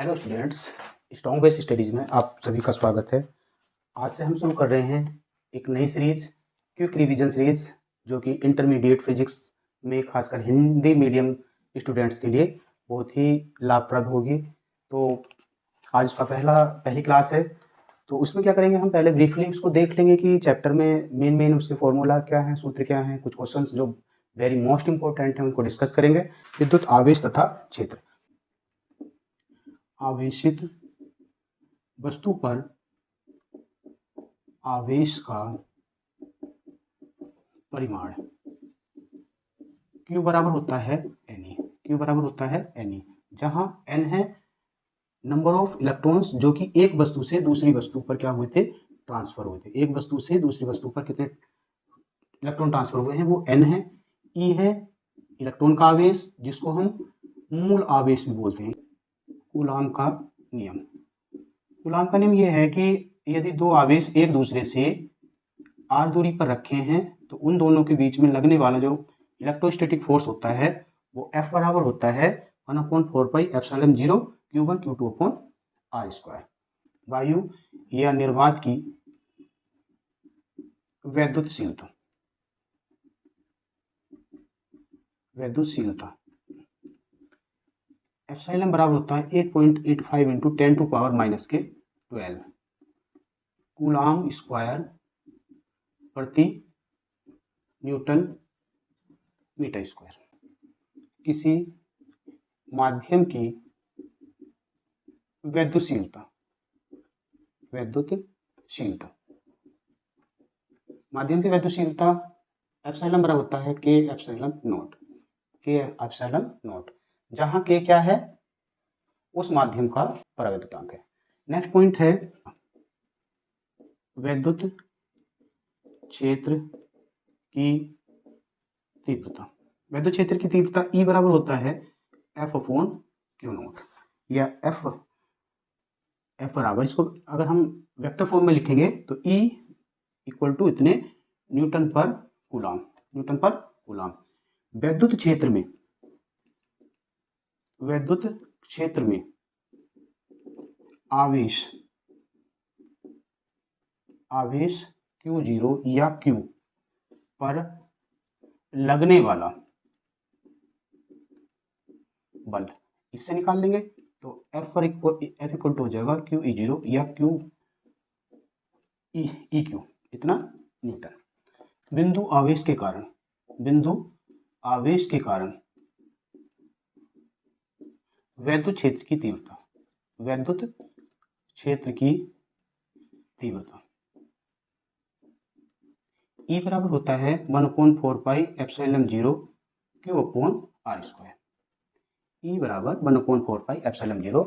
Hello students, strong base studies में आप सभी का स्वागत है। आज से हम शुरू कर रहे हैं एक नई सीरीज़, क्विक रिवीजन सीरीज़, जो कि इंटरमीडिएट फिजिक्स में खासकर हिंदी मीडियम स्टूडेंट्स के लिए बहुत ही लाभप्रद होगी। तो आज उसका पहली क्लास है। तो उसमें क्या करेंगे, हम पहले ब्रीफली उसको देख लेंगे कि चैप्टर में मेन उसके फॉर्मूला क्या है, सूत्र क्या हैं, कुछ क्वेश्चंस जो वेरी मोस्ट इंपॉर्टेंट हैं उनको डिस्कस करेंगे। विद्युत आवेश तथा क्षेत्र। आवेशित वस्तु पर आवेश का परिमाण Q बराबर होता है Ne। Q बराबर होता है Ne, जहां N है नंबर ऑफ इलेक्ट्रॉन्स जो कि एक वस्तु से दूसरी वस्तु पर क्या हुए थे, ट्रांसफर हुए थे। एक वस्तु से दूसरी वस्तु पर कितने इलेक्ट्रॉन ट्रांसफर हुए हैं, वो N है। E है इलेक्ट्रॉन का आवेश, जिसको हम मूल आवेश भी बोलते हैं। कूलाम का नियम। कूलाम का नियम यह है कि यदि दो आवेश एक दूसरे से r दूरी पर रखे हैं तो उन दोनों के बीच में लगने वाला जो इलेक्ट्रोस्टैटिक फोर्स होता है वो F बराबर होता है 1/4 pi epsilon 0 Q1 Q2 upon R square. वायु या निर्वात की वैद्युतशीलता एप्सिलॉन बराबर होता है 8.85 इंटू 10⁻⁻12 कूलाम स्क्वायर प्रति न्यूटन मीटर स्क्वायर। किसी माध्यम की वैद्युतशीलता माध्यम की वैद्युतशीलता एप्सिलॉन बराबर होता है K एप्सिलॉन नॉट, जहां K क्या है, उस माध्यम का परावैद्युतांक है। नेक्स्ट पॉइंट है वैद्युत क्षेत्र की तीव्रता। वैद्युत क्षेत्र की तीव्रता E बराबर होता है F/Q0, या F बराबर, इसको अगर हम वेक्टर फॉर्म में लिखेंगे तो E इक्वल टू इतने न्यूटन पर कूलाम। वैद्युत क्षेत्र में आवेश Q0 या Q पर लगने वाला बल, इससे निकाल लेंगे तो F इक्वल टू हो जाएगा QE0 या QEQ, इतना न्यूटन। बिंदु आवेश के कारण वैद्युत क्षेत्र की तीव्रता E बराबर होता है 1/4 pi epsilon 0 Q upon R square. E बराबर 1/4 pi epsilon 0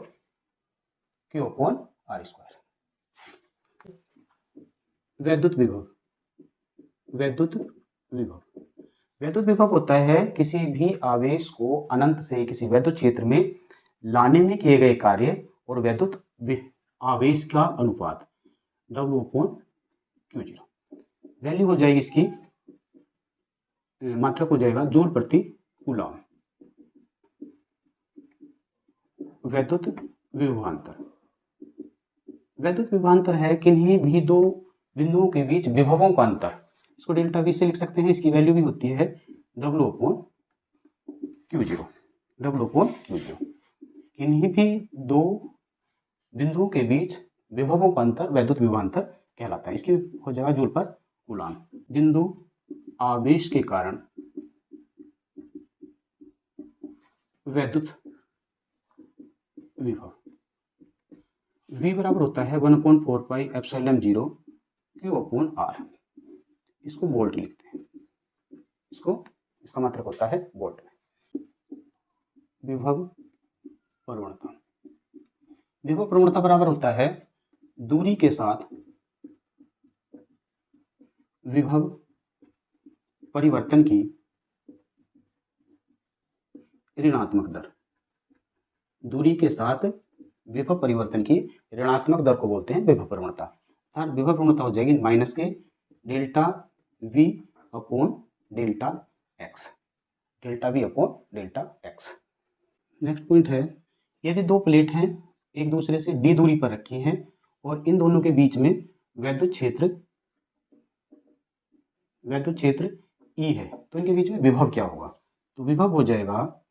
Q upon R square. वैद्युत विभव होता है किसी भी आवेश को अनंत से किसी वैद्युत क्षेत्र में लाने में किए गए कार्य और वैद्युत आवेश का अनुपात W/Q0। वैल्यू हो जाएगी इसकी, मात्रक हो जाएगा जूल प्रति कूलाम। वैद्युत विभवांतर है किन्हीं भी दो बिंदुओं के बीच विभवों का अंतर। इसको डेल्टा V से लिख सकते हैं। इसकी वैल्यू भी होती है W/Q0। किन्हीं भी दो बिंदुओं के बीच विभवों का अंतर वैद्युत विभवांतर कहलाता है। इसकी हो जाएगा जूल पर कूलाम। बिंदु आवेश के कारण वैद्युत विभव V बराबर होता है 1/4 pi epsilon 0 Q upon R। इसको वोल्ट लिखते हैं, इसका मात्रक होता है वोल्ट में। विभव प्रवणता बराबर होता है दूरी के साथ विभव परिवर्तन की ऋणात्मक दर। दूरी के साथ विभव परिवर्तन की ऋणात्मक दर को बोलते हैं विभव प्रवणता। विभव प्रवणता हो जाएगी माइनस के delta V upon delta x। Next point है, यदि दो प्लेट हैं एक दूसरे से d दूरी पर रखी हैं और इन दोनों के बीच में वैद्युत क्षेत्र E है, तो इनके बीच में विभव क्या होगा? तो विभव हो जाएगा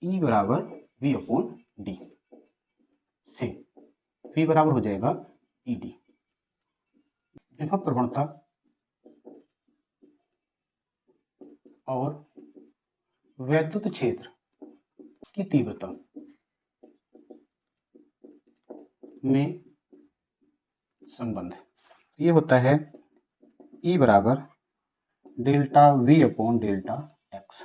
E बराबर V अपॉन डी से V बराबर हो जाएगा ED। विभव प्रवणता और वैद्युत क्षेत्र की तीव्रता में संबंध ये होता है E बराबर delta V upon delta x.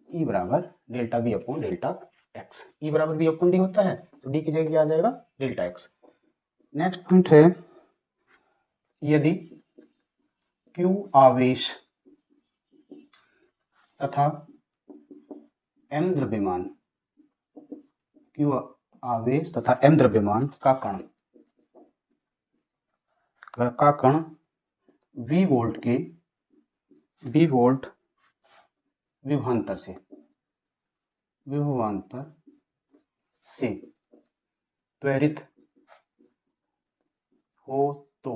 E बराबर delta V upon delta x. E बराबर V अपॉन डी होता है, तो D की जगह क्या आ जाएगा? Delta x. नेक्स्ट पॉइंट है, यदि Q आवेश तथा M द्रव्यमान, Q आवेश तथा M द्रव्यमान का कण V वोल्ट विभवांतर से त्वरित हो तो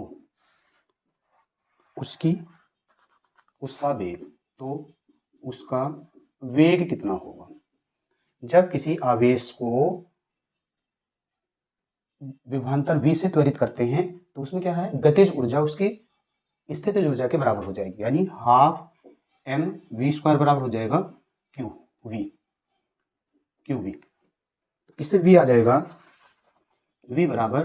उसका वेग कितना होगा? जब किसी आवेश को विभवांतर v से त्वरित करते हैं तो उसमें क्या है? गतिज ऊर्जा उसकी स्थितिज ऊर्जा के बराबर हो जाएगी, यानी हाफ mv² बराबर हो जाएगा qv। इससे v आ जाएगा v बराबर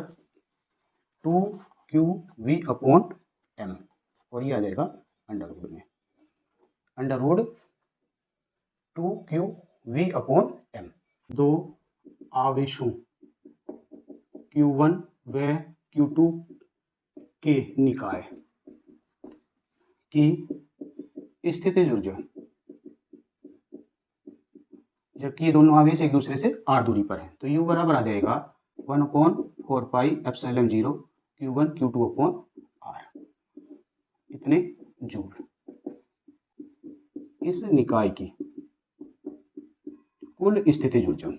2qv अपॉन m, और ये आ जाएगा under root 2qv upon m। दो आवेशों Q1 व Q2 के निकाय की स्थितिज ऊर्जा, जबकि ये दोनों आवेश एक दूसरे से r दूरी पर है, तो U बराबर आ जाएगा 1/4 pi epsilon 0 Q1 Q2 upon r, इतने जूल। इस निकाय की कुल स्थितिज ऊर्जा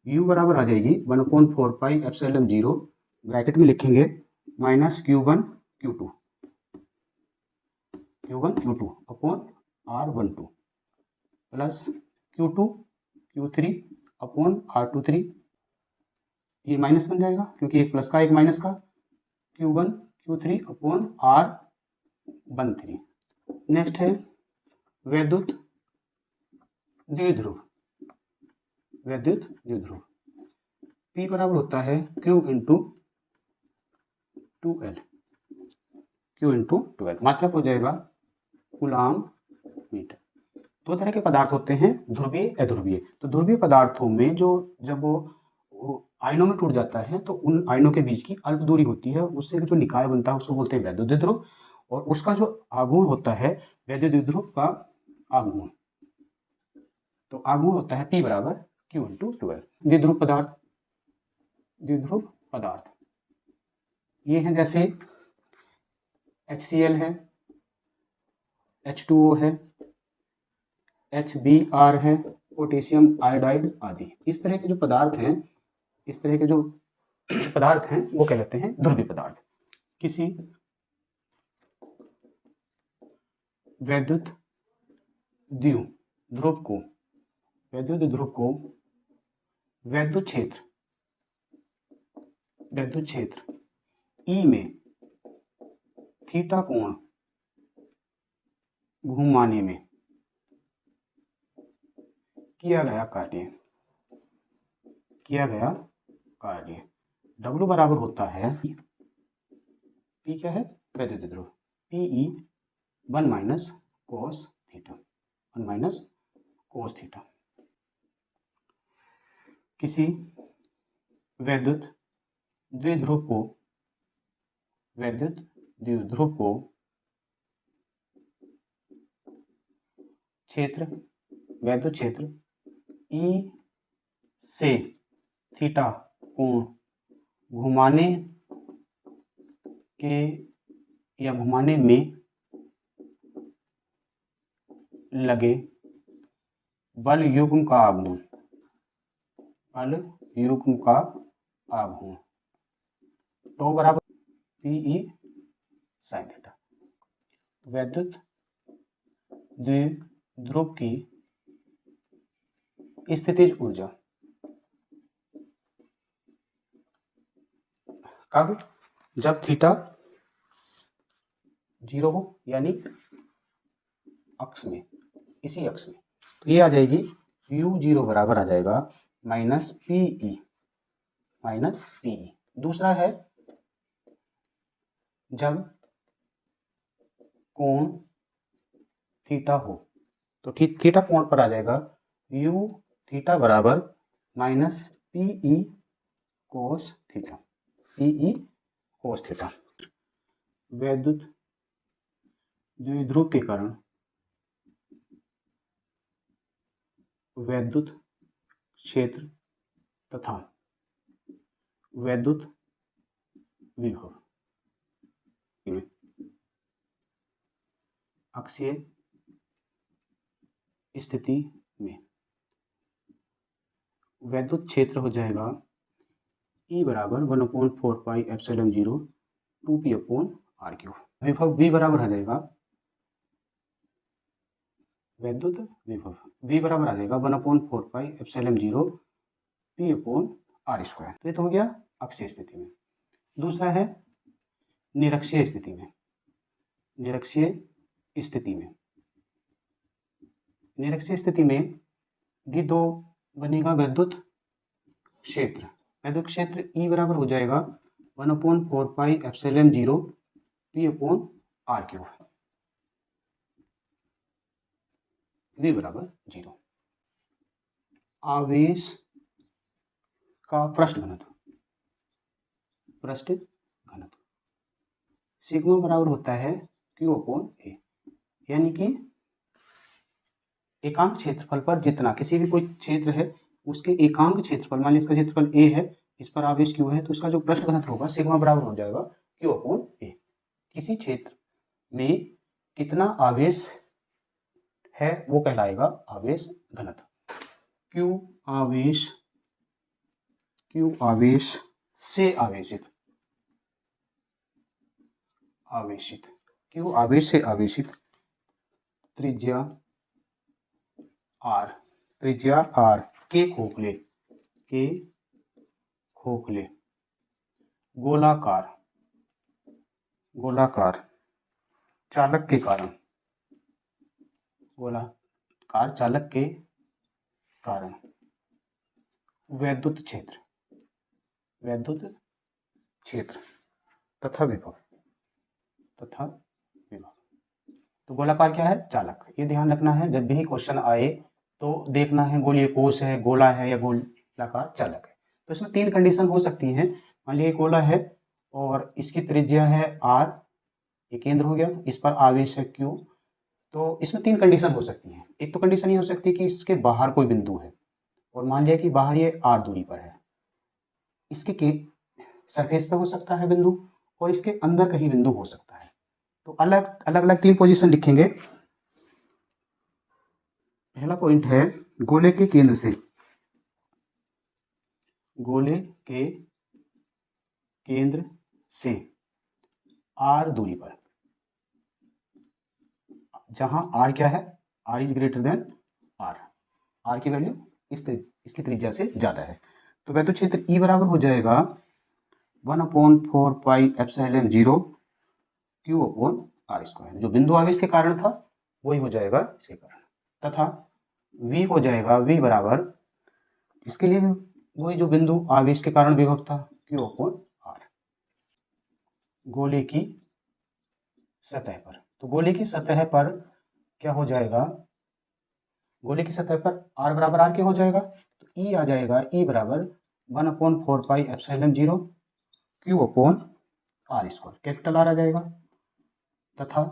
U बराबर आ जाएगी 1/4 पाई एप्सिलॉन 0, ब्रैकेट में लिखेंगे minus Q1 Q2 upon R12 plus Q2 Q3 upon R23, ये माइनस बन जाएगा क्योंकि एक प्लस का एक माइनस का, Q1 Q3 upon R13। Next है वैद्युत द्विध्रुव। P बराबर होता है Q इंटू 2L, मात्रक हो जाएगा कूलाम मीटर। दो तरह के पदार्थ होते हैं, ध्रुवीय अध्रुवीय। तो ध्रुवीय पदार्थों में जब वो आयनों में टूट जाता है तो उन आयनों के बीच की अल्प दूरी होती है, उससे जो निकाय बनता है उसको बोलते हैं वैद्युत द्विध्रुव, और उसका जो आघूर्ण होता है वैद्युत द्विध्रुव का आघूर्ण, तो आघूर्ण होता है P बराबर Q इंटू 2L। द्विध्रुव पदार्थ ये हैं, जैसे HCl है, H2O है, HBr है, पोटेशियम आयोडाइड आदि। इस तरह के जो पदार्थ हैं वो कहलाते हैं ध्रुवीय पदार्थ। किसी वैद्युत ध्रुव को वैद्युत क्षेत्र E में थीटा कोण घुमाने में किया गया कार्य W बराबर होता है, P क्या है? वैद्युत द्विध्रुव, PE 1 माइनस cos थीटा। किसी वैद्युत द्विध्रुव को वैद्युत क्षेत्र E से थीटा कोण घुमाने में लगे बल युग्म का आघूर्ण, बल युग्म का आघूर्ण तो बराबर पीई साइन थीटा। वैद्युत द्विध्रुव की स्थितिज ऊर्जा कब, जब थीटा 0 हो, यानी अक्ष में, इसी अक्ष में, तो ये आ जाएगी u0 बराबर आ जाएगा माइनस पीई, माइनस पीई। दूसरा है जब कोण थीटा हो, तो थीटा कोण पर आ जाएगा u थीटा बराबर minus PE cos theta, PE cos theta. वैद्युत द्विध्रुव के कारण वैद्युत क्षेत्र तथा वैद्युत विभव अक्षीय स्थिति में वैद्युत क्षेत्र हो जाएगा E बराबर 1/4 pi epsilon 0 2p upon R Q. विभव V बराबर आ जाएगा, वैद्युत विभव V बराबर आ जाएगा 1/4 pi epsilon 0 p upon R square. तो ये तो हो गया अक्षीय स्थिति में। दूसरा है निरक्षीय स्थिति में, निरक्षीय स्थिति में, निरक्षीय स्थिति में भी दो बनेगा वैद्युत क्षेत्र, वैद्युत क्षेत्र E बराबर हो जाएगा 1/4 pi epsilon 0 p upon R cube, V बराबर 0। आवेश का पृष्ठ घनत्व, पृष्ठ घनत्व सिग्मा बराबर होता है Q अपॉन A, यानी कि एकांक क्षेत्रफल पर जितना, किसी भी कोई क्षेत्र है उसके एकांक क्षेत्रफल, मान लीजिए इसका क्षेत्रफल A है, इस पर आवेश Q है, तो इसका जो पृष्ठ घनत्व होगा सिग्मा बराबर हो जाएगा Q अपॉन A। किसी क्षेत्र में कितना आवेश है वो कहलाएगा आवेश घनत्व। Q आवेश से आवेशित, Q आवेश से आवेशित त्रिज्या R के खोखले गोलाकार चालक के कारण, गोलाकार चालक के कारण वैद्युत क्षेत्र तथा विभव, तो गोलाकार क्या है, चालक। ये ध्यान रखना है, जब भी क्वेश्चन आए तो देखना है गोलीय कोश है, गोला है या गोलाकार चालक है। तो इसमें तीन कंडीशन हो सकती हैं। मान लीजिए गोला है और इसकी त्रिज्या है r, ये केंद्र हो गया, इस पर आवेश है q, तो इसमें तीन कंडीशन हो सकती हैं। एक तो कंडीशन ये हो सकती है कि इसके बाहर कोई बिंदु है, और मान लिया कि बाहर ये r दूरी पर है, इसके सरफेस पर हो सकता है बिंदु, और इसके अंदर कहीं बिंदु हो सकता है। तो अलग अलग तीन पोजीशन लिखेंगे। पहला पॉइंट है गोले के केंद्र से, गोले के केंद्र से r दूरी पर, जहां r क्या है, r is greater than r की वैल्यू इसकी त्रिज्या से ज्यादा है, तो वैद्युत क्षेत्र E बराबर हो जाएगा 1/4 pi epsilon 0 Q upon R square. जो बिंदु आवेश के कारण था वही हो जाएगा इसके कारण, तथा V हो जाएगा V बराबर, इसके लिए वही जो बिंदु आवेश के कारण विभव था Q अपॉन R। गोले की सतह पर, तो गोले की सतह पर क्या हो जाएगा, गोले की सतह पर r बराबर r के हो जाएगा, तो E आ जाएगा E बराबर 1/4 pi epsilon 0 Q upon R square, capital R आ जाएगा, तथा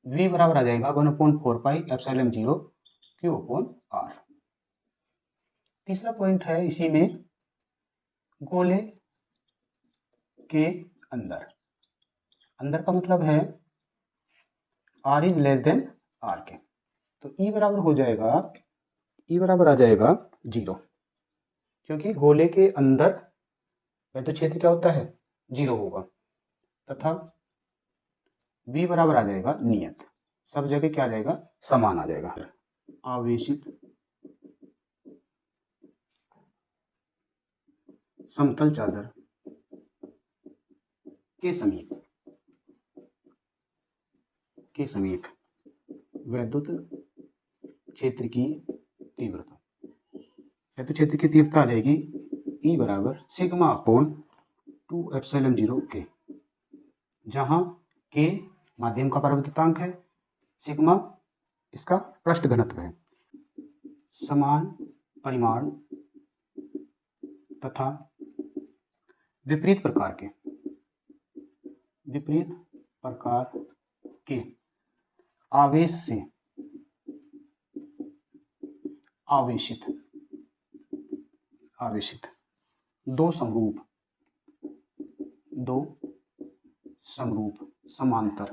V बराबर आ जाएगा 1/4 pi epsilon 0 Q upon R। तीसरा पॉइंट है इसी में, गोले के अंदर, अंदर का मतलब है R is less than R के। तो ई बराबर हो जाएगा, ई बराबर आ जाएगा 0, क्योंकि गोले के अंदर वेक्टर क्षेत्र क्या होता है, 0 होगा, तथा v बराबर आ जाएगा नियत, सब जगह क्या आ जाएगा, समान आ जाएगा। आवेशित समतल चादर के समीप वैद्युत क्षेत्र की तीव्रता, वैद्युत क्षेत्र की तीव्रता आ जाएगी E बराबर सिग्मा अपॉन 2 एप्सिलॉन 0 के, जहां के माध्यम का परावर्तनांक है, सिग्मा इसका पृष्ठ घनत्व है। समान परिमाण तथा विपरीत प्रकार के आवेश से आवेशित दो समरूप समांतर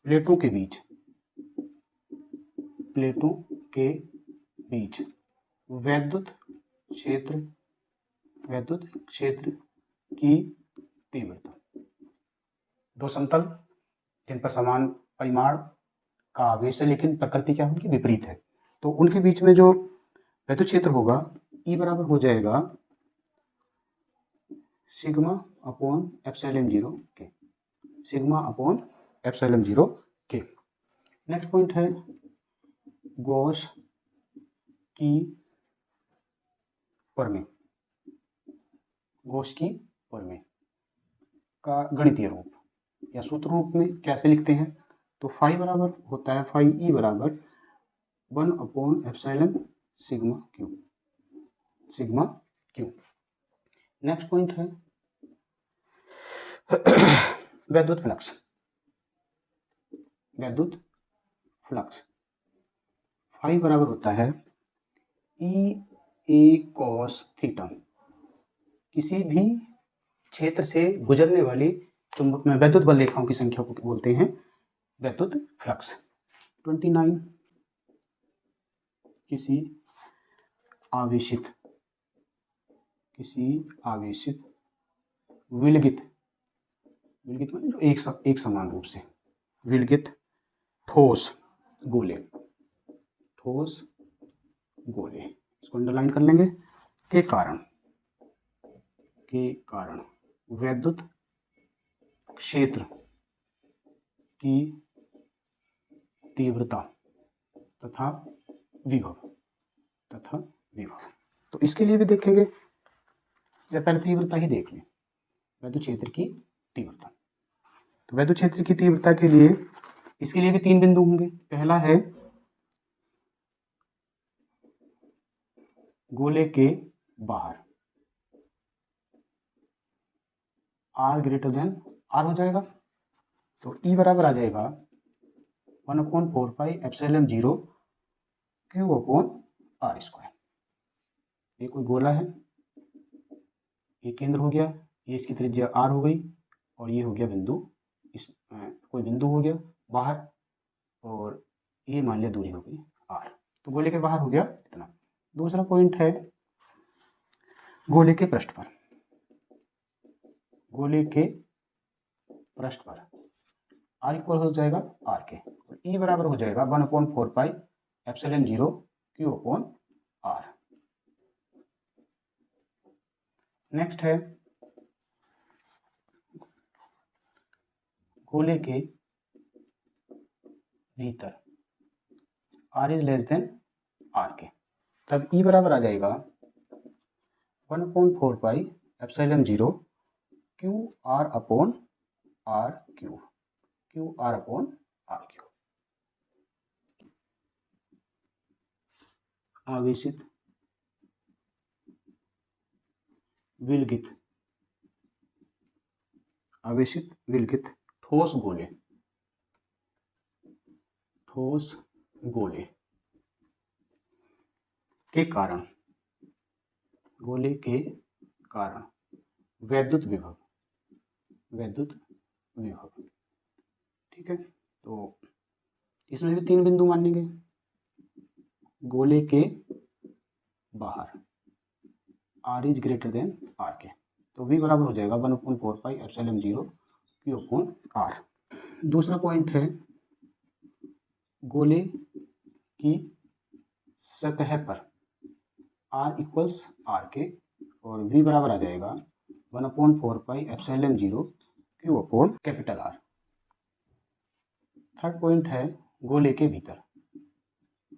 प्लेटों के बीच वैद्युत क्षेत्र की तीव्रता, दो समतल जिन पर समान परिमाण का आवेश है लेकिन प्रकृति क्या उनकी विपरीत है, तो उनके बीच में जो वैद्युत क्षेत्र होगा E बराबर हो जाएगा सिग्मा अपॉन एप्सिलॉन 0 के, सिग्मा अपॉन एप्सिलॉन 0 के। नेक्स्ट पॉइंट है गॉस की प्रमेय का गणितीय रूप या सूत्र रूप में कैसे लिखते हैं, तो फाई बराबर होता है, फाई ई बराबर 1 upon epsilon sigma Q. Next point है वैद्युत फ्लक्स, फाई बराबर होता है ई ए कॉस थीटा, किसी भी क्षेत्र से गुजरने वाली चुंबक में वैद्युत बल रेखाओं की संख्या को बोलते हैं वैद्युत फ्लक्स। 29 किसी आवेशित विलगित में जो एक समान रूप से विलगित ठोस गोले, इसको अंडरलाइन कर लेंगे, के कारण वैद्युत क्षेत्र की तीव्रता तथा विभव। तो इसके लिए भी देखेंगे, या पहले तीव्रता ही देख लें, वैद्युत क्षेत्र की तीव्रता। तो वैद्युत क्षेत्र की तीव्रता के लिए इसके लिए भी 3 बिंदु होंगे। पहला है गोले के बाहर, R ग्रेटर देन R हो जाएगा, तो E बराबर आ जाएगा 1/4 pi epsilon 0 Q upon R square. ये कोई गोला है, ये केंद्र हो गया, ये इसकी त्रिज्या R हो गई, और ये हो गया बिंदु, कोई बिंदु हो गया बाहर, और ये मान लिया दूरी हो गई R, तो गोले के बाहर हो गया इतना। दूसरा पॉइंट है गोले के पृष्ठ पर R इक्वल हो जाएगा R के, और E बराबर हो जाएगा 1/4 pi epsilon 0 Q upon R। Next है गोले के भीतर R is less then R के, तब E बराबर आ जाएगा 1/4 pi epsilon 0 QR upon RQ, QR upon RQ। आवेशित विलगित ठोस गोले के कारण वैद्युत विभव ठीक है, तो इसमें भी 3 बिंदु मानेंगे। गोले के बाहर r is greater than r के, तो v बराबर हो जाएगा 1/4 pi epsilon 0 q upon r। दूसरा पॉइंट है गोले की सतह पर r इक्वल्स r के और v बराबर आ जाएगा 1/4 pi epsilon 0 q upon capital R। Third point है गोले के भीतर,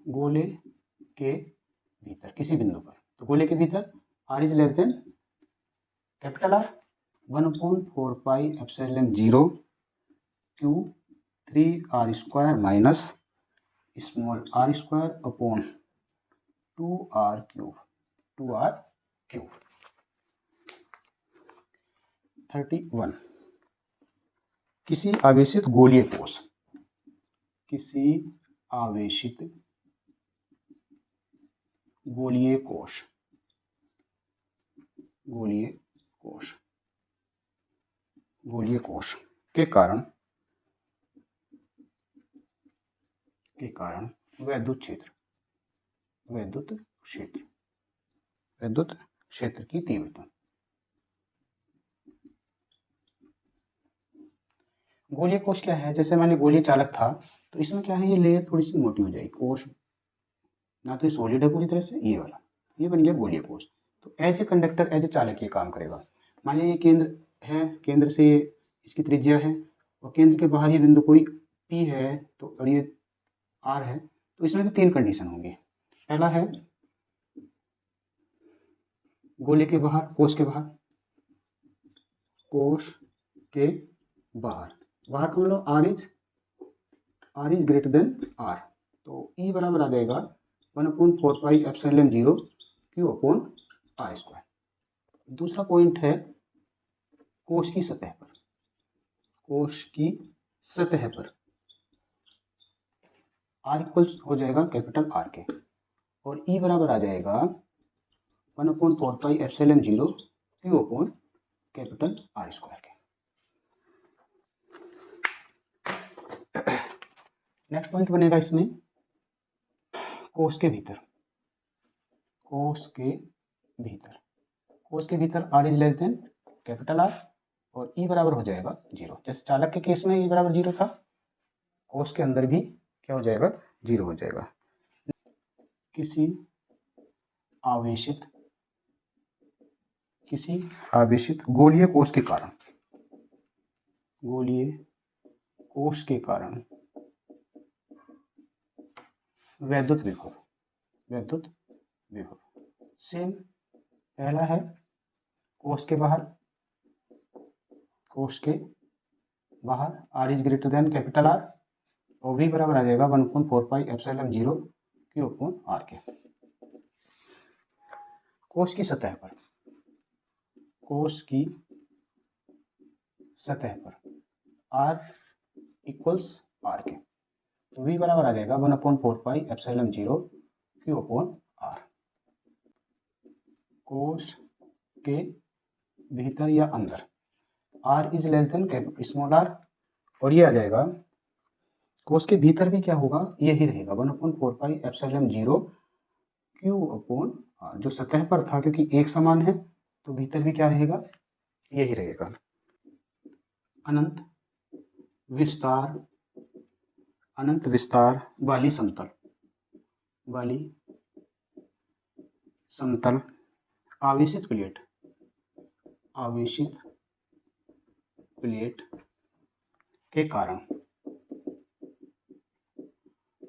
गोले के भीतर किसी बिंदु पर, तो गोले के भीतर r is less then capital R 1/4 pi epsilon 0 q 3r square minus small r square upon 2r cube. 31 किसी आवेशित गोलीय कोश, किसी आवेशित गोलीय कोश के कारण विद्युत क्षेत्र की तीव्रता। गोलीय कोश क्या है, जैसे मैंने गोलीय चालक था तो इसमें क्या है, ये लेयर थोड़ी सी मोटी हो जाएगी, कोश ना तो ये सॉलिड है पूरी तरह से, ये वाला ये बन गया गोलीय कोश। तो as a conductor, as a चालक ये काम करेगा। मान लीजिए केंद्र है, केंद्र से इसकी त्रिज्या है और केंद्र के बाहर ये बिंदु कोई P है तो और ये R है, तो इसमें भी 3 कंडीशन होंगी। पहला है गोले के बाहर, कोश के बाहर का मतलब R is greater than R, तो E बराबर आ जाएगा 1/4 pi epsilon 0 q upon R square. दूसरा पॉइंट है कोश की सतह पर R इक्वल्स हो जाएगा कैपिटल R के और E बराबर आ जाएगा 1/4 pi epsilon 0 q upon capital R square के। नेक्स्ट पॉइंट बनेगा इसमें कोश के भीतर R is less then capital R और E बराबर हो जाएगा 0। जैसे चालक के केस में E बराबर 0 था, कोश के अंदर भी क्या हो जाएगा, 0 हो जाएगा। किसी आवेशित गोलीय कोश के कारण वैद्युत विभव सेम। पहला है कोश के बाहर R is greater than capital R और V बराबर आ जाएगा 1/4 pi epsilon 0 q upon R के। कोश की सतह पर R इक्वल्स R के, तो V बराबर आ जाएगा 1/4 pi epsilon 0 q upon R। कोश के भीतर या अंदर R is less then small r और ये आ जाएगा कोश के भीतर भी क्या होगा, यही रहेगा 1/4 pi epsilon 0 q upon R। जो सतह पर था क्योंकि एक समान है तो भीतर भी क्या रहेगा, यही रहेगा। अनंत विस्तार वाली समतल आवेशित प्लेट के कारण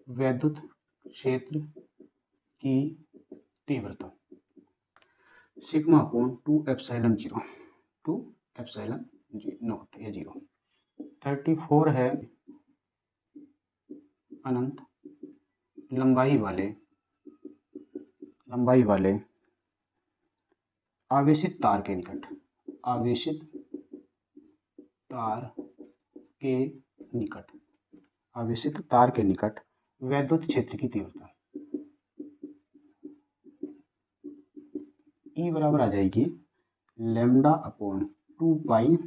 वैद्युत क्षेत्र की तीव्रता सिग्मा अपॉन 2 एप्सिलॉन 0 ये 0। 34 है अनंत लंबाई वाले आवेशित तार के निकट वैद्युत क्षेत्र की तीव्रता E बराबर आ जाएगी लैम्डा अपॉन 2 पाई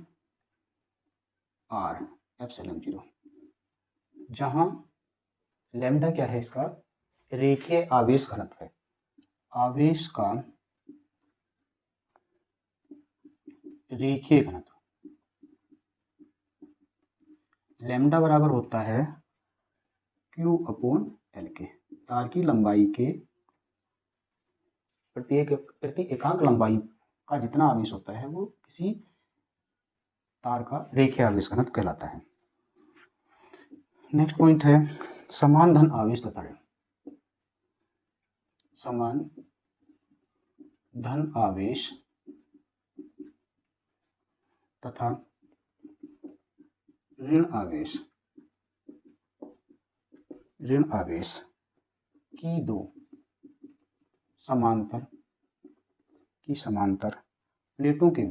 R एप्सिलॉन 0। जहां लैम्डा क्या है इसका, रेखीय आवेश घनत्व है, आवेश का रेखीय घनत्व। लैम्डा बराबर होता है Q अपॉन L के, तार की लंबाई के प्रति एकांक लंबाई का जितना आवेश होता है वो किसी तार का रेखीय आवेश घनत्व कहलाता है। नेक्स्ट पॉइंट है समान धन आवेश तथा ऋण। समान धन आवेश तथा ऋण आवेश, ऋण आवेश की दो समांतर प्लेटों के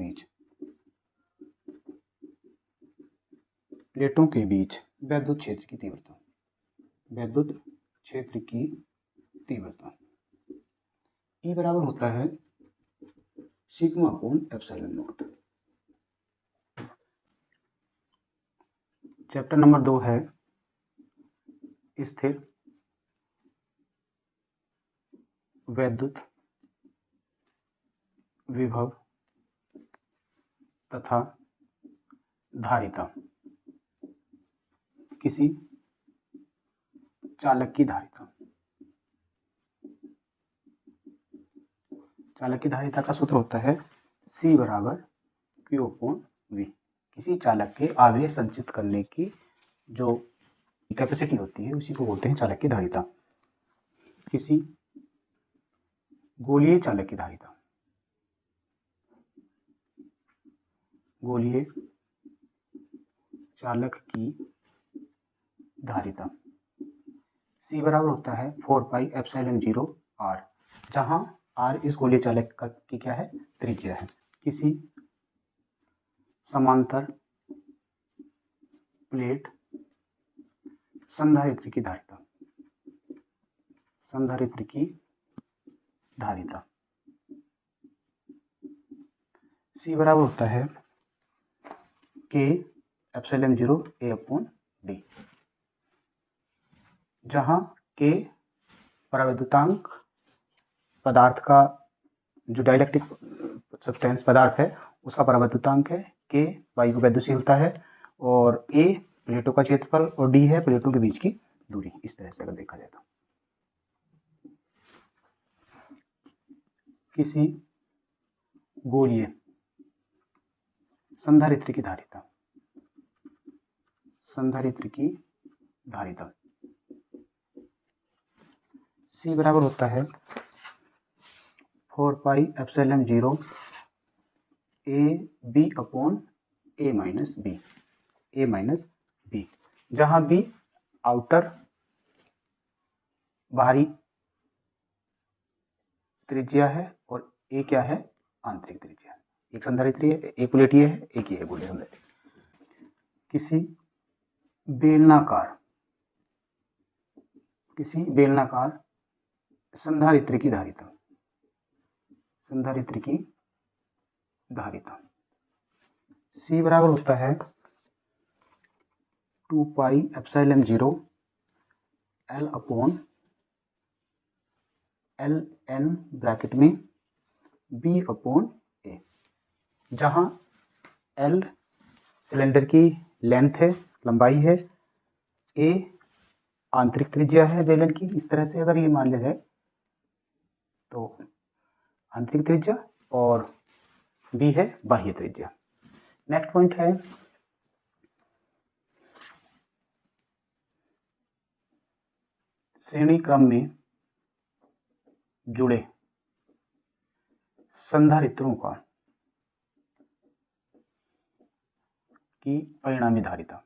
बीच वैद्युत क्षेत्र की तीव्रता E बराबर होता है sigma upon epsilon not. Chapter number 2 है स्थिर वैद्युत विभव तथा धारिता किसी चालक की धारिता। चालक की धारिता का सूत्र होता है C बराबर Q अपॉन V। किसी चालक के आवेश संचित करने की जो कैपेसिटी होती है उसी को बोलते हैं चालक की धारिता। किसी गोलीय चालक की धारिता, गोलीय चालक की धारिता C बराबर होता है 4 पाई एप्सिलॉन 0 R, जहां R इस गोलीय चालक की क्या है, त्रिज्या है। किसी समांतर प्लेट संधारित्र की धारिता, C बराबर होता है K epsilon 0 A upon D, जहां K परावैद्युतांक पदार्थ का, जो डाइलेक्ट्रिक सब्सटेंस पदार्थ है उसका परावैद्युतांक है, K वायु वैद्युशीलता है और A प्लेटों का क्षेत्रफल और D है प्लेटों के बीच की दूरी। इस तरह से अगर देखा जाए तो किसी गोलीय संधारित्र की धारिता C बराबर होता है 4 पाई epsilon 0 A B upon A minus B, जहां B आउटर बाहरी त्रिज्या है और A क्या है, आंतरिक त्रिज्या। एक संधारित्र है, एक प्लेटीय है, एक ही है गोलीय संधारित्र। किसी बेलनाकार संधारित्र की धारिता C बराबर होता है 2 पाई epsilon 0 L upon L N bracket में B अपॉन A, जहां L सिलेंडर की लेंथ है, लंबाई है, A आंतरिक त्रिज्या है बेलन की। इस तरह से अगर ये मान लिया जाए तो आंतरिक त्रिज्या और B है बाह्य त्रिज्या। नेक्स्ट पॉइंट है श्रेणी क्रम में जुड़े संधारित्रों की परिणामी धारिता।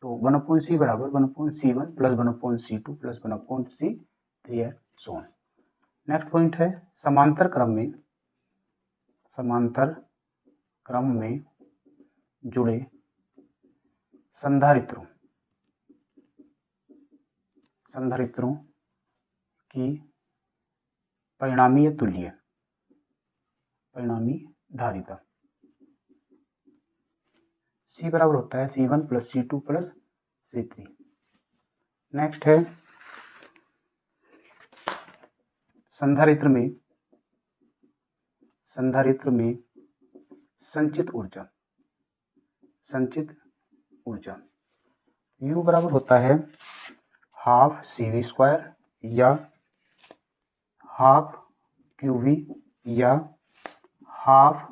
तो 1/C बराबर 1/C1 plus 1/C2 plus 1/C3 है सो ऑन। नेक्स्ट पॉइंट है समांतर क्रम में जुड़े संधारित्रों की परिणामी या तुल्य धारिता C बराबर होता है C1 plus C2 plus C3। Next है संधारित्र में संचित ऊर्जा U बराबर होता है हाफ CV² या हाफ QV या हाफ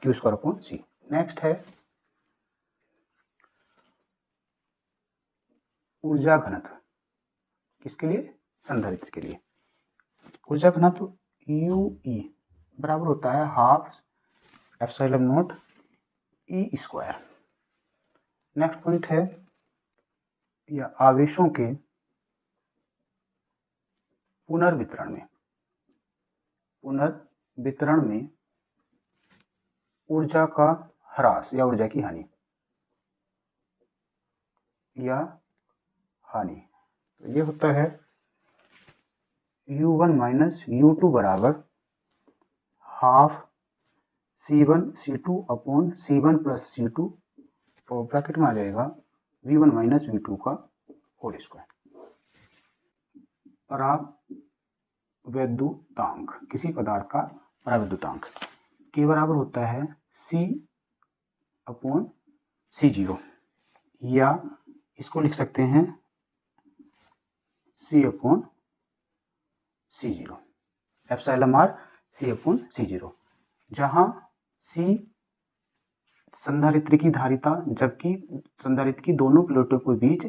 Q²/C। नेक्स्ट है ऊर्जा घनत्व, किसके लिए? संधारित्र के लिए। ऊर्जा घनत्व UE बराबर होता है हाफ ε0 E²। नेक्स्ट पॉइंट है या आवेशों के पुनर्वितरण में ऊर्जा का ह्रास या ऊर्जा की हानि तो ये होता है U1 माइनस U2 बराबर half C1 C2 C1 plus C2 और ब्रैकेट में आ जाएगा V1 माइनस V2 का होल स्क्वायर। परावैद्युतांक, किसी पदार्थ का परावैद्युतांक के बराबर होता है C/C0 या इसको लिख सकते हैं C/C0 εr C/C0, जहाँ C संधारित्र की धारिता, जबकि संधारित्र की दोनों प्लेटों के बीच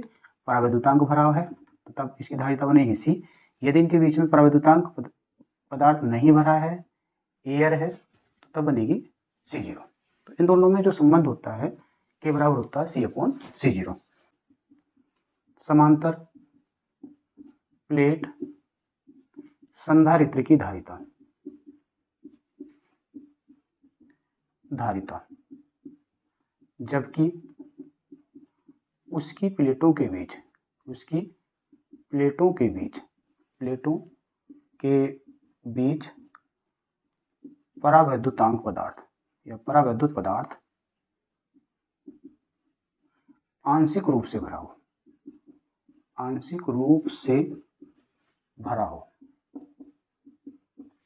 परावैद्युतांक भराव है तो तब इसकी धारिता बनेगी C। यदि इनके बीच में परावैद्युतांक पदार्थ नहीं भरा है, एयर है, तो तब बनेगी C0। तो इन दोनों में जो संबंध होता है के बराबर होता है C/C0। समांतर प्लेट संधारित्र की धारिता जबकि उसकी प्लेटों के बीच परावैद्युतांक पदार्थ या परावैद्युत पदार्थ आंशिक रूप से भरा हो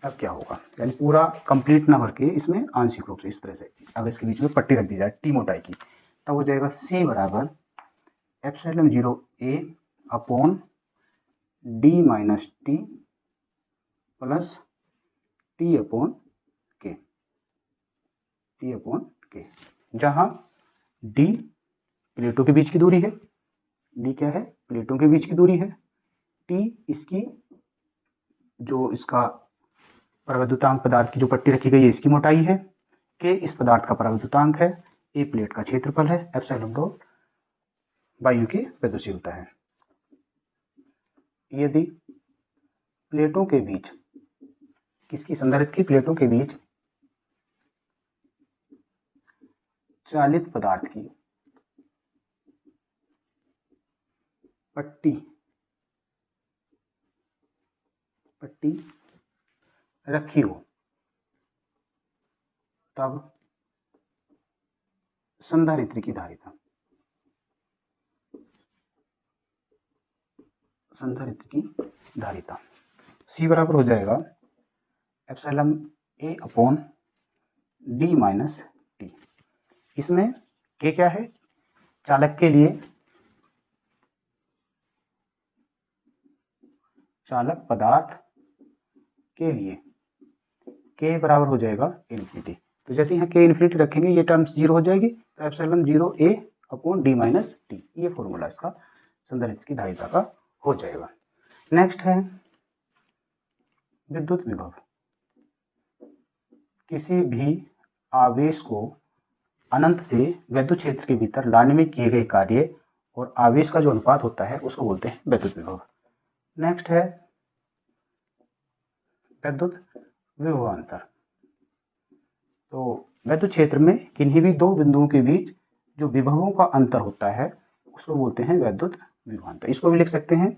तब क्या होगा, यानी पूरा कंप्लीट ना भर के इसमें आंशिक रूप से, इस तरह से अगर इसके बीच में पट्टी रख दी जाए टी मोटाई की, तब हो जाएगा C बराबर ε0A upon D minus T plus T upon K, जहाँ D प्लेटों के बीच की दूरी है, D क्या है? प्लेटों के बीच की दूरी है, T इसकी जो इसका परावैद्युतांक पदार्थ की जो पट्टी रखी गई है इसकी मोटाई है, K इस पदार्थ का परावैद्युतांक है, A प्लेट का क्षेत्रफल है, ε0 वायु की वैद्युशीलता है। यदि प्लेटों के बीच, किसकी? संधारित्र की प्लेटों के बीच चालित पदार्थ की पट्टी रखी हो, तब संधारित्र की धारिता C बराबर हो जाएगा ε/A upon D minus T। इसमें K क्या है? चालक के लिए, चालक पदार्थ के लिए K बराबर हो जाएगा इन्फिनिटी। तो जैसे यहाँ K इन्फिनिटी रखेंगे ये टर्म्स 0 हो जाएगी, तो ε0A upon D minus T, ये फॉर्मूला इसका संधारित्र की धारिता का हो जाएगा। नेक्स्ट है विद्युत विभव। किसी भी आवेश को अनंत से विद्युत क्षेत्र के भीतर लाने में किए गए कार्य और आवेश का जो अनुपात होता है उसको बोलते हैं विद्युत विभव। नेक्स्ट है विद्युत विभवांतर। तो विद्युत क्षेत्र में किन्हीं भी दो बिंदुओं के बीच जो विभवों का अंतर होता है उसको बोलते हैं विद्युत विभवांतर। इसको भी लिख सकते हैं,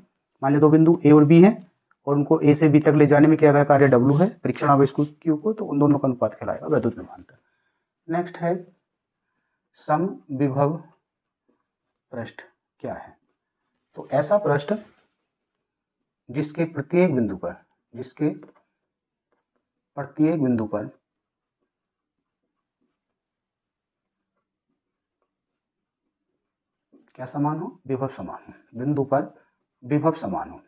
मान लीजिए दो बिंदु A और B हैं और उनको A से B तक ले जाने में किया गया कार्य W है, परीक्षण आवेश को Q को, तो उन दोनों का अनुपात कहलाएगा विद्युत विभवांतर। नेक्स्ट है समविभव पृष्ठ क्या है। तो ऐसा पृष्ठ जिसके प्रत्येक बिंदु पर क्या समान हो, विभव समान हो, बिंदु पर विभव समान हो,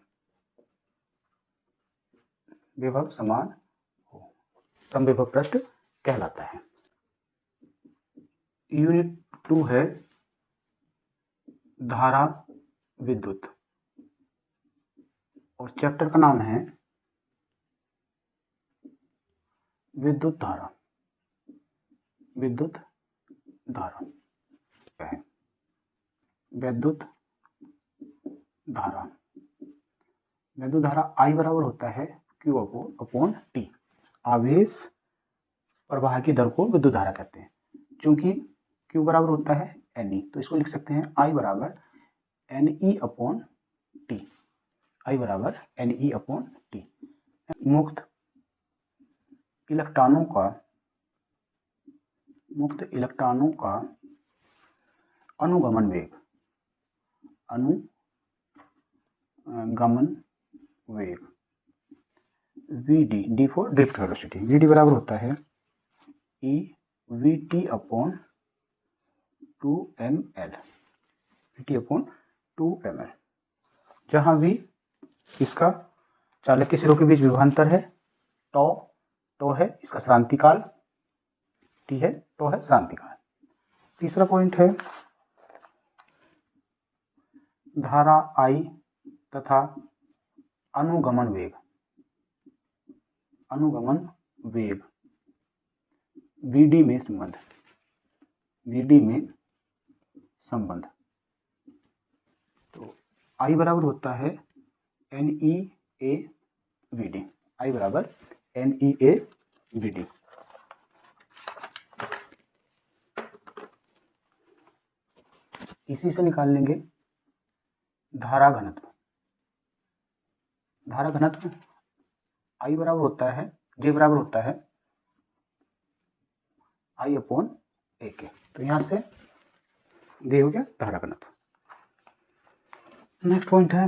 समविभव पृष्ठ कहलाता है। यूनिट 2 है धारा विद्युत और चैप्टर का नाम है विद्युत धारा। विद्युत धारा है विद्युत धारा I बराबर होता है Q अपॉन T। आवेश प्रवाह की दर को विद्युत धारा कहते हैं। चूंकि Q बराबर होता है NE, तो इसको लिख सकते हैं I बराबर NE अपॉन T। I बराबर NE अपॉन T। मुक्त इलेक्ट्रॉनों का अनुगमन वेग VD, D for drift velocity, VD बराबर होता है EVT upon 2ml, VT upon 2ml, जहाँ V इसका चालक के सिरों के बीच विभवांतर है, टो है इसका श्रांतिकाल, T है टो है श्रांतिकाल। तीसरा पॉइंट है धारा I तथा अनुगमन वेग VD में संबंध। तो I बराबर होता है NEA VD, I बराबर NEA VD। इसी से निकाल लेंगे धारा घनत्व। I बराबर होता है, J बराबर होता है I अपॉन AK। तो यहां से दे हो गया धारा घनत्व। नेक्स्ट पॉइंट है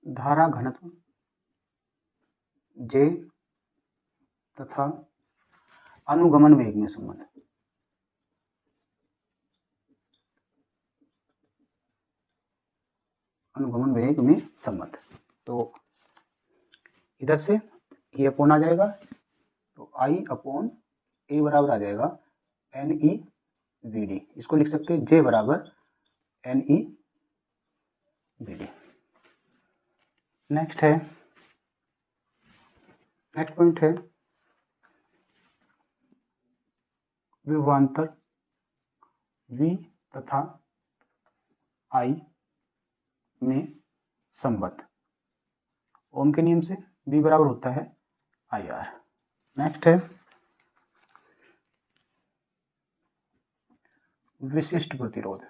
धारा घनत्व J तथा अनुगमन वेग में संबंध। तो इधर से ये अपॉन आ जाएगा, तो I अपॉन A बराबर आ जाएगा NE VD। इसको लिख सकते हैं J बराबर NE VD। नेक्स्ट पॉइंट है विभवांतर V तथा I में संबंध। ओम के नियम से V बराबर होता है IR। नेक्स्ट है विशिष्ट प्रतिरोध।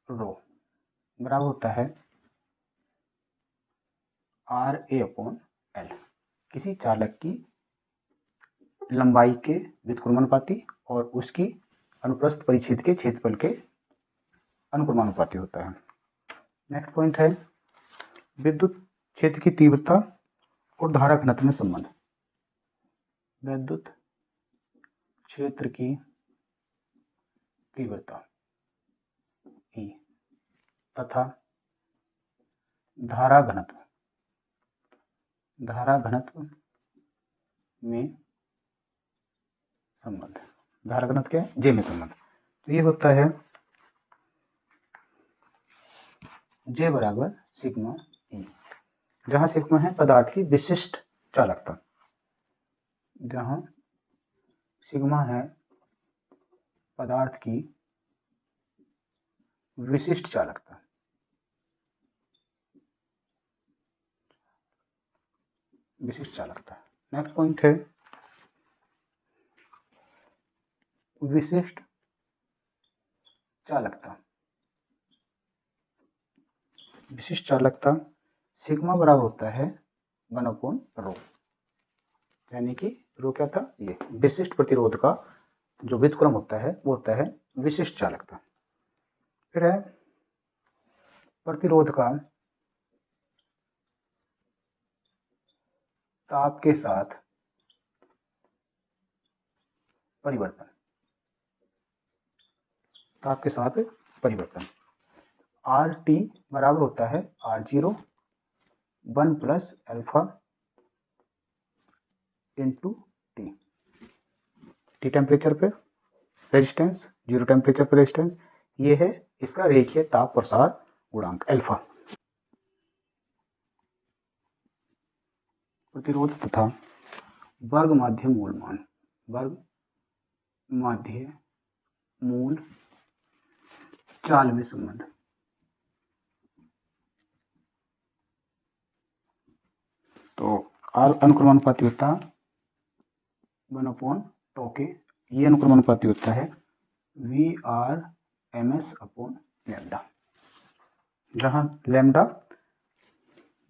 रो बराबर होता है RA अपॉन L। किसी चालक की लंबाई के व्युत्क्रमानुपाती और उसकी अनुप्रस्थ परिच्छेद के क्षेत्रफल के अनुक्रमानुपाती होता है। नेक्स्ट पॉइंट है विद्युत क्षेत्र की तीव्रता और धारा घनत्व में संबंध। विद्युत क्षेत्र की तीव्रता E तथा धारा घनत्व में संबंध। धारा घनत्व क्या है, J में संबंध। तो ये होता है J बराबर सिग्मा E, जहां सिग्मा है पदार्थ की विशिष्ट चालकता। जहां सिग्मा है पदार्थ की विशिष्ट चालकता। नेक्स्ट पॉइंट है विशिष्ट चालकता। विशिष्ट चालकता सिग्मा बराबर होता है 1/ρ, यानी कि रो क्या था, ये विशिष्ट प्रतिरोध का जो व्युत्क्रम होता है वो होता है विशिष्ट चालकता। फिर है प्रतिरोध का ताप के साथ परिवर्तन, ताप के साथ परिवर्तन। आर टी बराबर होता है R0 1 plus alpha into T. T temperature पे रेजिस्टेंस, 0 टेम्परेचर पर रेजिस्टेंस, ये है इसका रेखीय ताप प्रसार गुणांक अल्फा। प्रतिरोध तथा वर्ग माध्य मूल मान, वर्ग माध्य मूल चाल में संबंध। तो आर अनुक्रमानुपाती होता 1/τ के, ये अनुक्रमानुपाती होता है VRMS/λ, जहाँ लैम्डा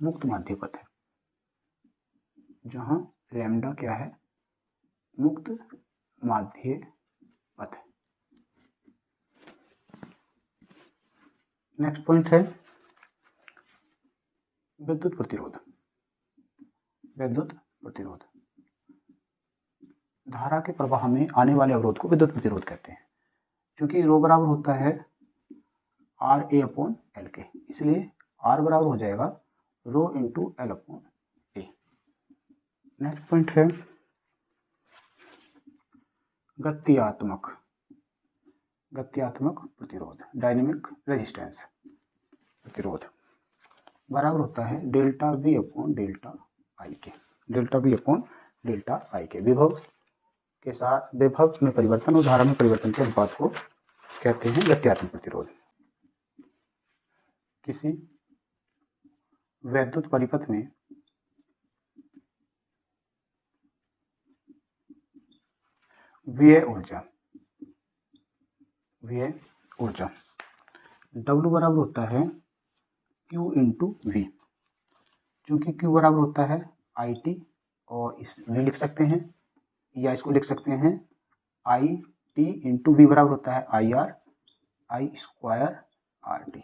मुक्त माध्य पथ है, जहाँ लैम्डा क्या है, मुक्त माध्य पथ है। नेक्स्ट पॉइंट है विद्युत प्रतिरोध। विद्युत प्रतिरोध धारा के प्रवाह में आने वाले अवरोध को विद्युत प्रतिरोध कहते हैं। क्योंकि रो बराबर होता है RA/L के, इसलिए R बराबर हो जाएगा rho into L/A। Next point है गत्यात्मक प्रतिरोध, डायनेमिक रेजिस्टेंस प्रतिरोध बराबर होता है डेल्टा V/डेल्टा I के, डेल्टा V/डेल्टा I के। विभव के साथ विभव में परिवर्तन और धारा में परिवर्तन के अनुपात को कहते हैं गत्यात्मक प्रतिरोध। किसी वैद्युत परिपथ में व्यय ऊर्जा W बराबर होता है Q इंटू V। चूंकि Q बराबर होता है IT, और इस V लिख सकते हैं, या इसको लिख सकते हैं IT इंटू V बराबर होता है IR I² RT।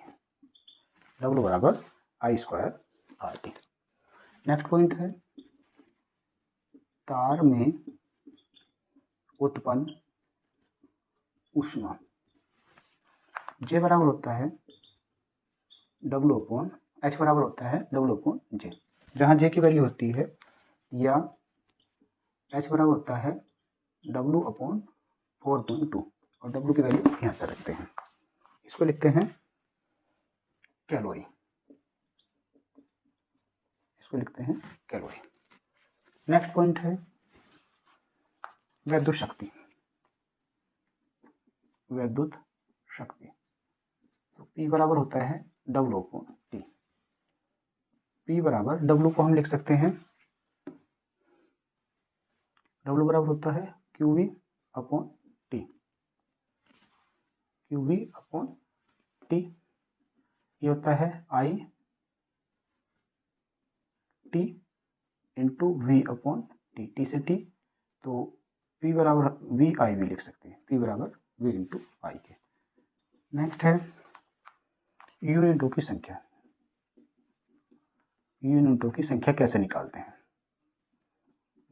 W बराबर I² RT। नेक्स्ट पॉइंट है तार में उत्पन्न ऊष्मा J बराबर होता है H बराबर होता है W/J, जहाँ J की वैल्यू होती है, या H बराबर होता है W/4.2, और W की वैल्यू यहाँ से रखते हैं, इसको लिखते हैं कैलोरी, इसको लिखते हैं कैलोरी। नेक्स्ट पॉइंट है विद्युत शक्ति। तो P बराबर होता है W/T। P बराबर W को हम लिख सकते हैं, W बराबर होता है QV/T, ये होता है IT इंटू V/T, T से T, तो P बराबर VI लिख सकते हैं, P बराबर V इंटू I के। नेक्स्ट है यूनिटों की संख्या। यूनिटों की संख्या कैसे निकालते हैं,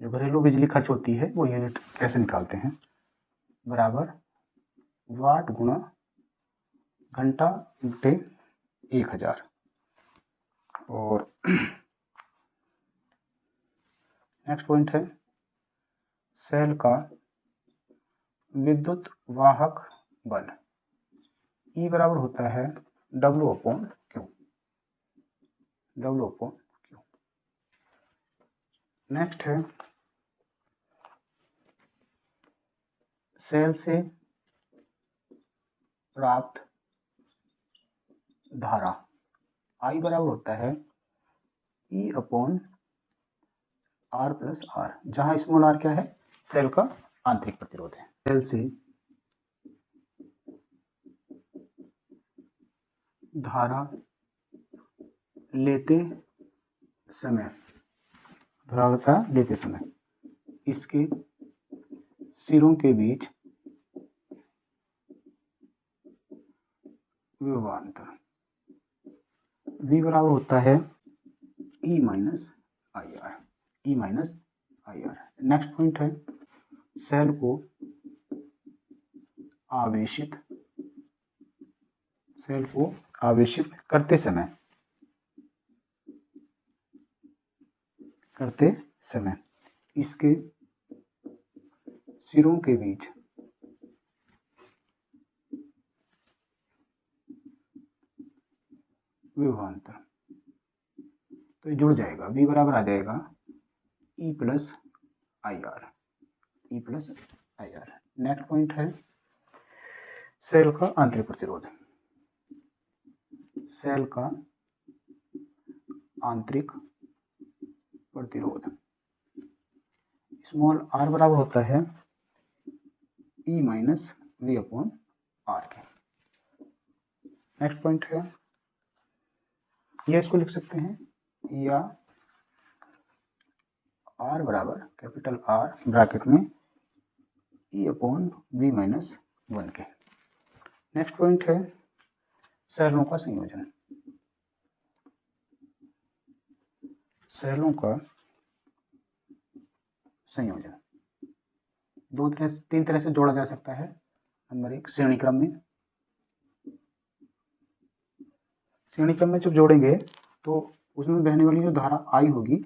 जो घरेलू बिजली खर्च होती है वो यूनिट कैसे निकालते हैं, बराबर वाट गुणा घंटा बटे 1000। और नेक्स्ट पॉइंट है सेल का विद्युत वाहक बल E बराबर होता है W/Q। नेक्स्ट है सेल से प्राप्त धारा I बराबर होता है E/R+R, जहाँ स्मॉल r क्या है, सेल का आंतरिक प्रतिरोध है। सेल से धारा लेते समय, ध्रुवता लेते समय इसके सिरों के बीच विभवांतर v बराबर होता है E minus I R, E minus I R. Next point है सेल को आवेशित करते समय इसके सिरों के बीच विभवांतर, तो ये जुड़ जाएगा, v बराबर आ जाएगा E plus I R, E plus I R. Next point है सेल का आंतरिक प्रतिरोध। सेल का आंतरिक प्रतिरोध स्मॉल r बराबर होता है E minus V upon R के। नेक्स्ट पॉइंट है, या इसको लिख सकते हैं या r बराबर कैपिटल R ब्रैकेट में E अपॉन वी माइनस 1 के। नेक्स्ट पॉइंट है सेलों का संयोजन। सेलों का संयोजन तीन तरह से जोड़ा जा सकता है। नंबर 1 श्रेणी क्रम में। श्रेणी क्रम में जब जोड़ेंगे तो उसमें बहने वाली जो धारा I होगी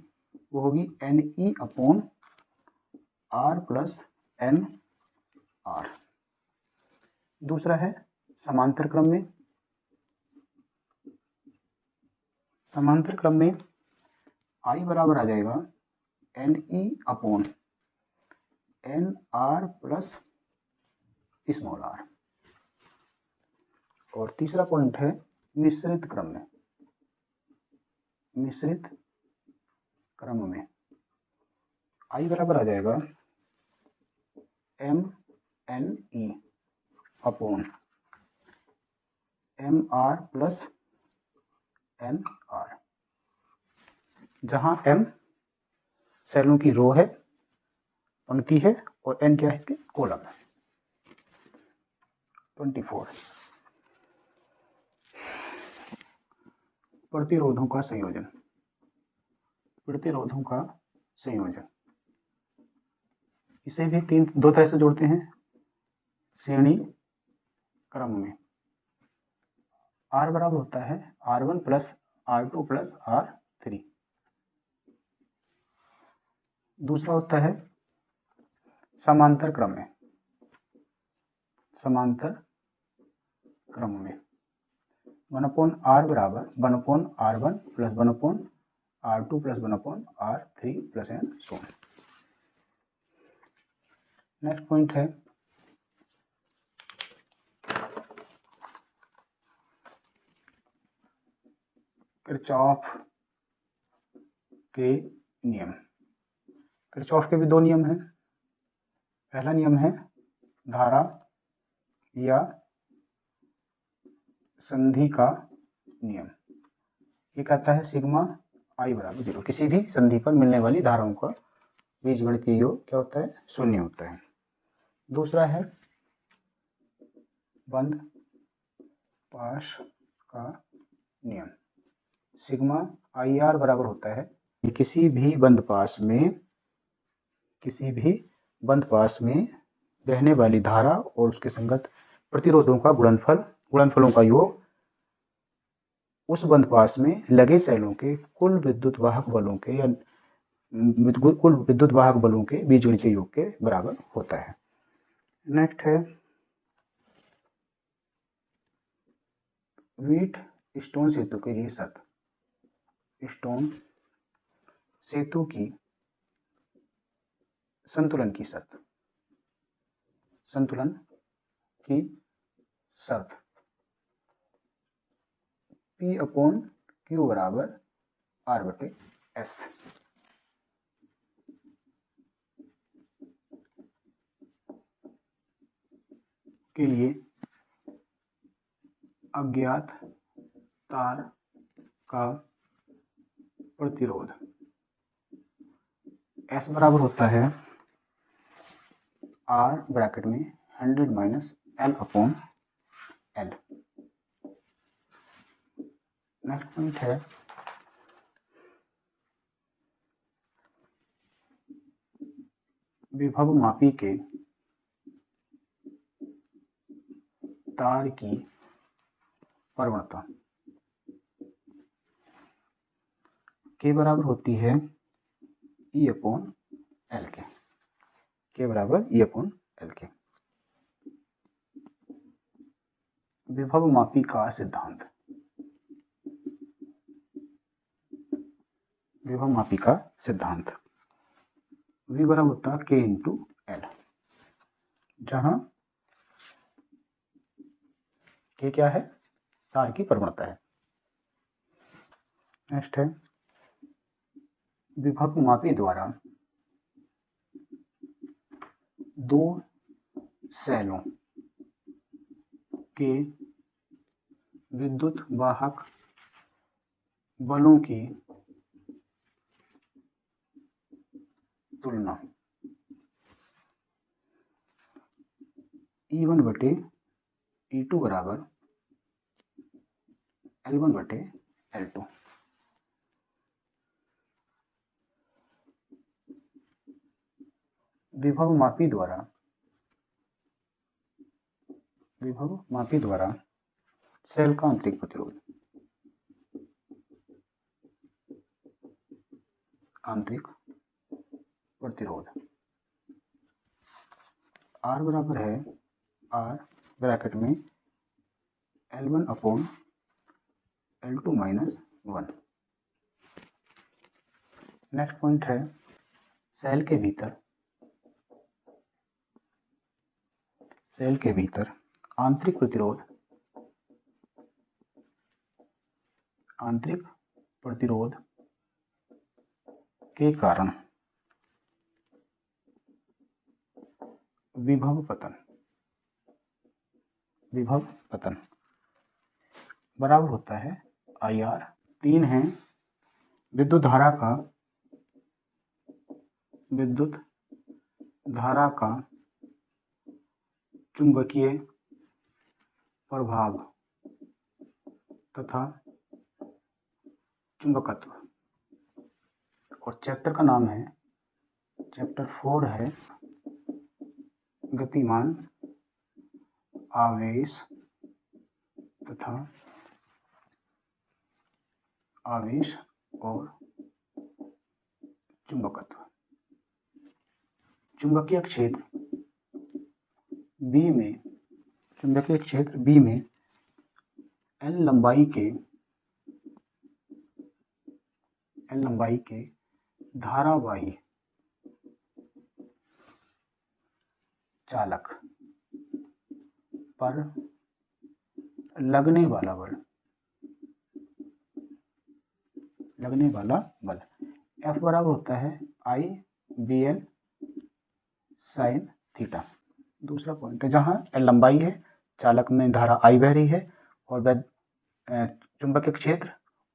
वो होगी NE upon R plus N R. दूसरा है समांतर क्रम में। समांतर क्रम में I बराबर आ जाएगा NE upon N R plus small r। और तीसरा पॉइंट है मिश्रित क्रम में। मिश्रित क्रम में I बराबर आ जाएगा M N E upon M R plus N R, जहां m सेलों की रो है, पंक्ति है, और n क्या है इसके कॉलम है। 24 प्रतिरोधों का संयोजन। प्रतिरोधों का संयोजन इसे भी दो तरह से जोड़ते हैं श्रेणी क्रम में। R बराबर होता है R1 plus R2 plus R3। दूसरा होता है समांतर क्रम में। समांतर क्रम में 1/R बराबर 1/R1 plus 1/R2 plus 1/R3 plus and so on. Next point है किरचॉफ के नियम। किरचॉफ के भी दो नियम हैं। पहला नियम है धारा या संधि का नियम। ये कहता है सिग्मा I बराबर 0। किसी भी संधि पर मिलने वाली धाराओं का बीजगणितीय योग क्या होता है, शून्य होता है। दूसरा है बंद पाश का नियम। सिग्मा IR बराबर होता है किसी भी बंद पाश में बहने वाली धारा और उसके संगत प्रतिरोधों का गुणनफलों का योग उस बंद पाश में लगे सेलों के कुल विद्युत वाहक बलों के बीजगणितीय योग के बराबर होता है। नेक्स्ट है व्हीट स्टोन सेतु के लिए शर्त। स्टोन सेतु की संतुलन की शर्त। संतुलन की शर्त P/Q बराबर R/S। के लिए अज्ञात तार का प्रतिरोध S बराबर होता है R ब्रैकेट में 100 minus L upon L। Next point है विभव मापी के तार की प्रवणता के बराबर होती है E अपॉन एल के बराबर E अपॉन एल के। विभव मापी का सिद्धांत, विभव मापी का सिद्धांत V बराबर होता है K इंटू एल, जहां K क्या है, तार की प्रवणता है। नेक्स्ट है विभव मापी द्वारा दो सेलों के विद्युत वाहक बलों की तुलना E1 बटे E2 बराबर L1 बटे L2। विभव मापी द्वारा सेल का आंतरिक प्रतिरोध, R बराबर है R ब्रैकेट में L1 upon L2 minus 1। Next point है सेल के भीतर आंतरिक प्रतिरोध के कारण विभव पतन बराबर होता है IR। 3 है विद्युत धारा का चुंबकीय प्रभाव तथा चुंबकत्व, और चैप्टर का नाम है, चैप्टर 4 है गतिमान आवेश और चुंबकत्व। चुंबकीय क्षेत्र B में L लंबाई के धारावाही चालक पर लगने वाला बल F बराबर होता है IBL sin थीटा। दूसरा पॉइंट है जहां L लंबाई है, चालक में धारा I बह रही है, और वह चुंबकीय क्षेत्र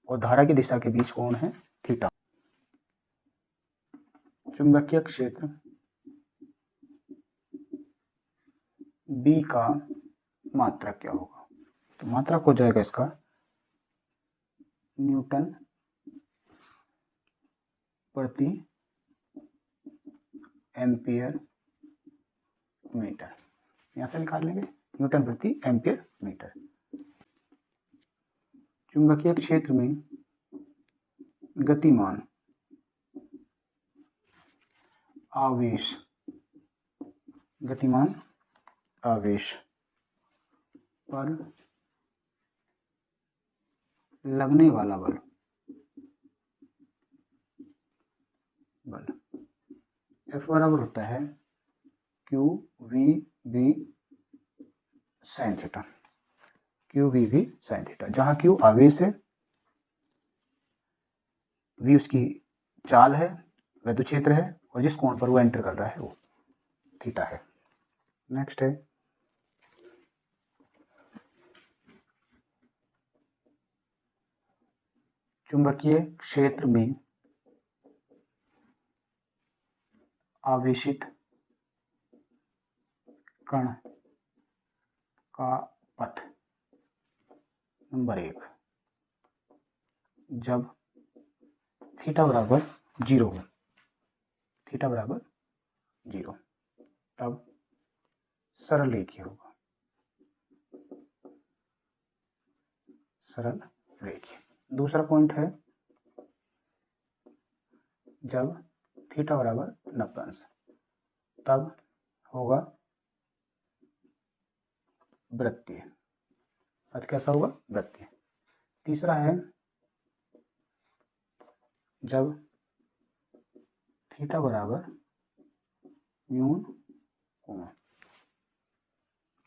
और धारा की दिशा के बीच कोण है थीटा। चुंबकीय क्षेत्र B का मात्रक क्या होगा, तो मात्रक हो जाएगा इसका न्यूटन प्रति एम्पियर मीटर। यहां से निकाल लेंगे न्यूटन प्रति एम्पियर मीटर। चुंबकीय क्षेत्र में गतिमान आवेश पर लगने वाला बल F बराबर होता है QVB sin थीटा, जहां Q आवेश है, V उसकी चाल है, विद्युत क्षेत्र है, और जिस कोण पर वो एंटर कर रहा है वो थीटा है। नेक्स्ट है चुंबकीय क्षेत्र में आवेशित कण का पथ। नंबर 1, जब थीटा बराबर 0 हो, थीटा बराबर 0, तब सरल रेखीय होगा, सरल रेखीय। दूसरा पॉइंट है जब थीटा बराबर 90 अंश, तब होगा वृत्तीय। पथ कैसा होगा? वृत्तीय। तीसरा है जब थीटा बराबर न्यून कोण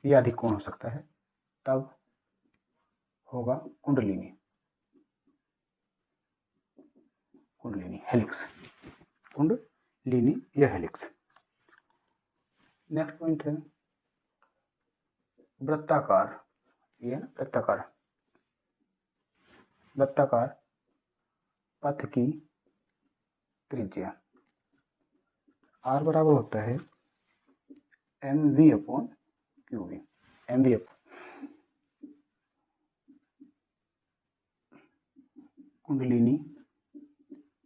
या अधिक कोण हो सकता है, तब होगा कुंडलिनी, कुंडलिनी हेलिक्स, कुंडलिनी या हेलिक्स। नेक्स्ट पॉइंट है वृत्ताकार, ये वृत्ताकार, वृत्ताकार पथ की त्रिज्या r बराबर होता है mv/qv, mv कुंडलिनी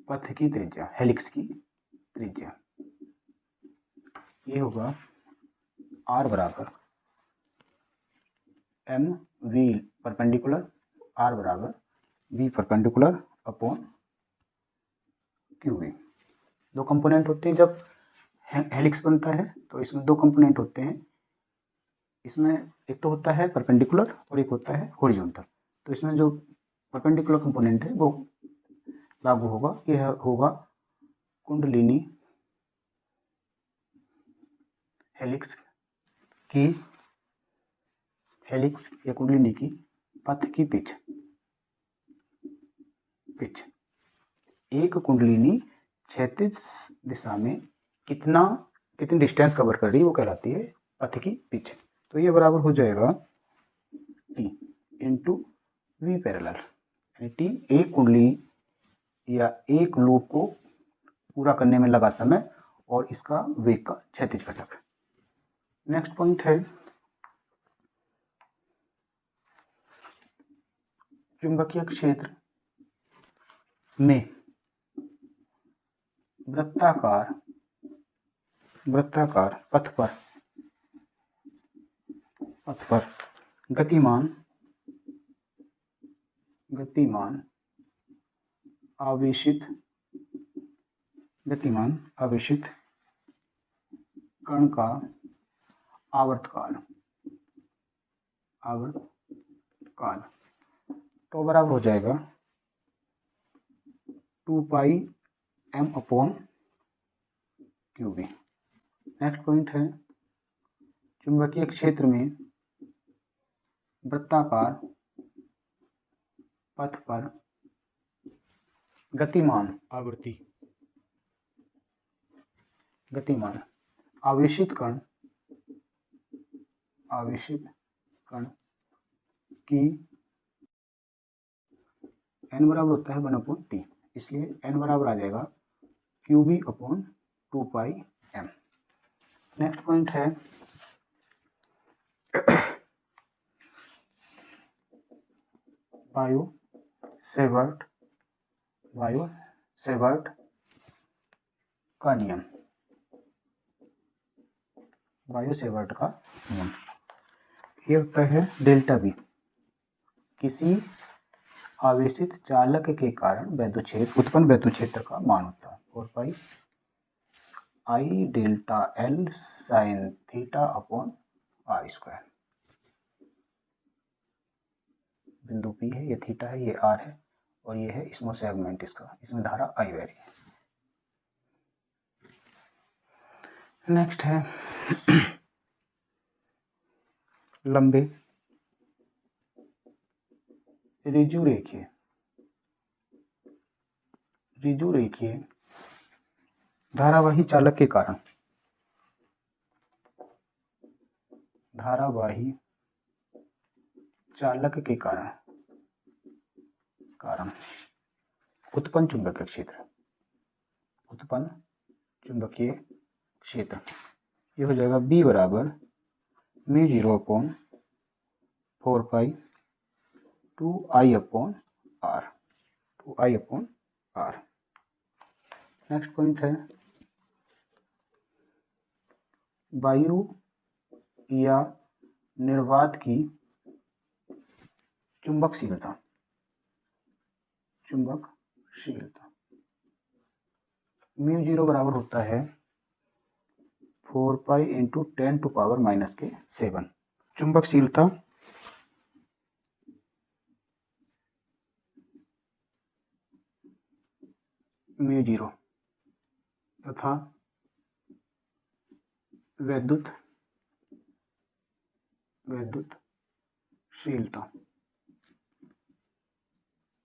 पथ की त्रिज्या, हेलिक्स की त्रिज्या, ये होगा r बराबर mv परपेंडिकुलर, r बराबर v परपेंडिकुलर अपॉन qv। दो कंपोनेंट होते हैं जब हेलिक्स बनता है, तो इसमें दो कंपोनेंट होते हैं। इसमें एक तो होता है परपेंडिकुलर और एक होता है हॉरिजॉन्टल। तो इसमें जो परपेंडिकुलर कंपोनेंट है वो लागू होगा, यह होगा कुंडलिनी हेलिक्स की, हेलिक्स या कुंडलिनी की पथ की पिच, पिच। एक कुंडलिनी क्षैतिज दिशा में कितनी डिस्टेंस कवर कर रही है वो कहलाती है पथ की पिच। तो ये बराबर हो जाएगा टी इंटू वी पैरेलल, यानी टी एक कुंडली या एक लूप को पूरा करने में लगा समय और इसका वेग का क्षैतिज घटक। नेक्स्ट पॉइंट है चुंबकीय क्षेत्र में वृत्ताकार पथ पर गतिमान आवेशित कण का आवर्तकाल तो बराबर हो जाएगा 2πm/qv। नेक्स्ट पॉइंट है चुंबकीय क्षेत्र में वृत्ताकार पथ पर गतिमान आवेशित कण की n बराबर होता है 1/t, इसलिए n बराबर आ जाएगा qv/2πm। नेक्स्ट पॉइंट है बायो सेवर्ट का नियम, बायो सेवर्ट का नियम। ये होता है डेल्टा V, किसी आवेशित चालक के कारण उत्पन्न वैद्युत क्षेत्र का मान होता है 4π I delta L sin theta upon r²। बिंदु P है, ये थीटा है, ये r है और ये है स्मॉल सेगमेंट इसका, इसमें धारा I बह रही है। नेक्स्ट है लंबे रिजु रेखीय धारावाही चालक के कारण उत्पन्न चुंबकीय क्षेत्र, उत्पन्न चुंबकीय क्षेत्र ये हो जाएगा B बराबर μ0/4 2I/r, 2I/r। नेक्स्ट पॉइंट है वायु या निर्वात की चुंबकशीलता, चुंबकशीलता μ0 बराबर होता है 4π × 10⁻⁻7। चुंबकशीलता μ0 तथा विद्युतशीलता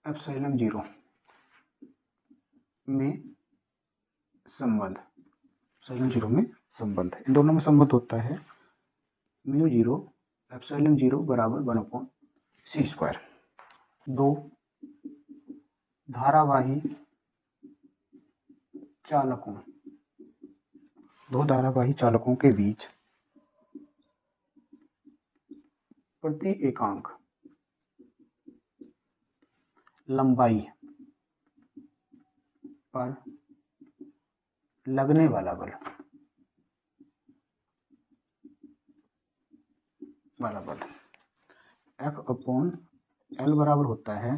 ε0 में संबंध, ε0 में संबंध, इन दोनों में संबंध होता है μ0 ε0 बराबर 1/c²। दो धारावाही चालकों के बीच प्रति एकांक लंबाई पर लगने वाला बल F/L बराबर होता है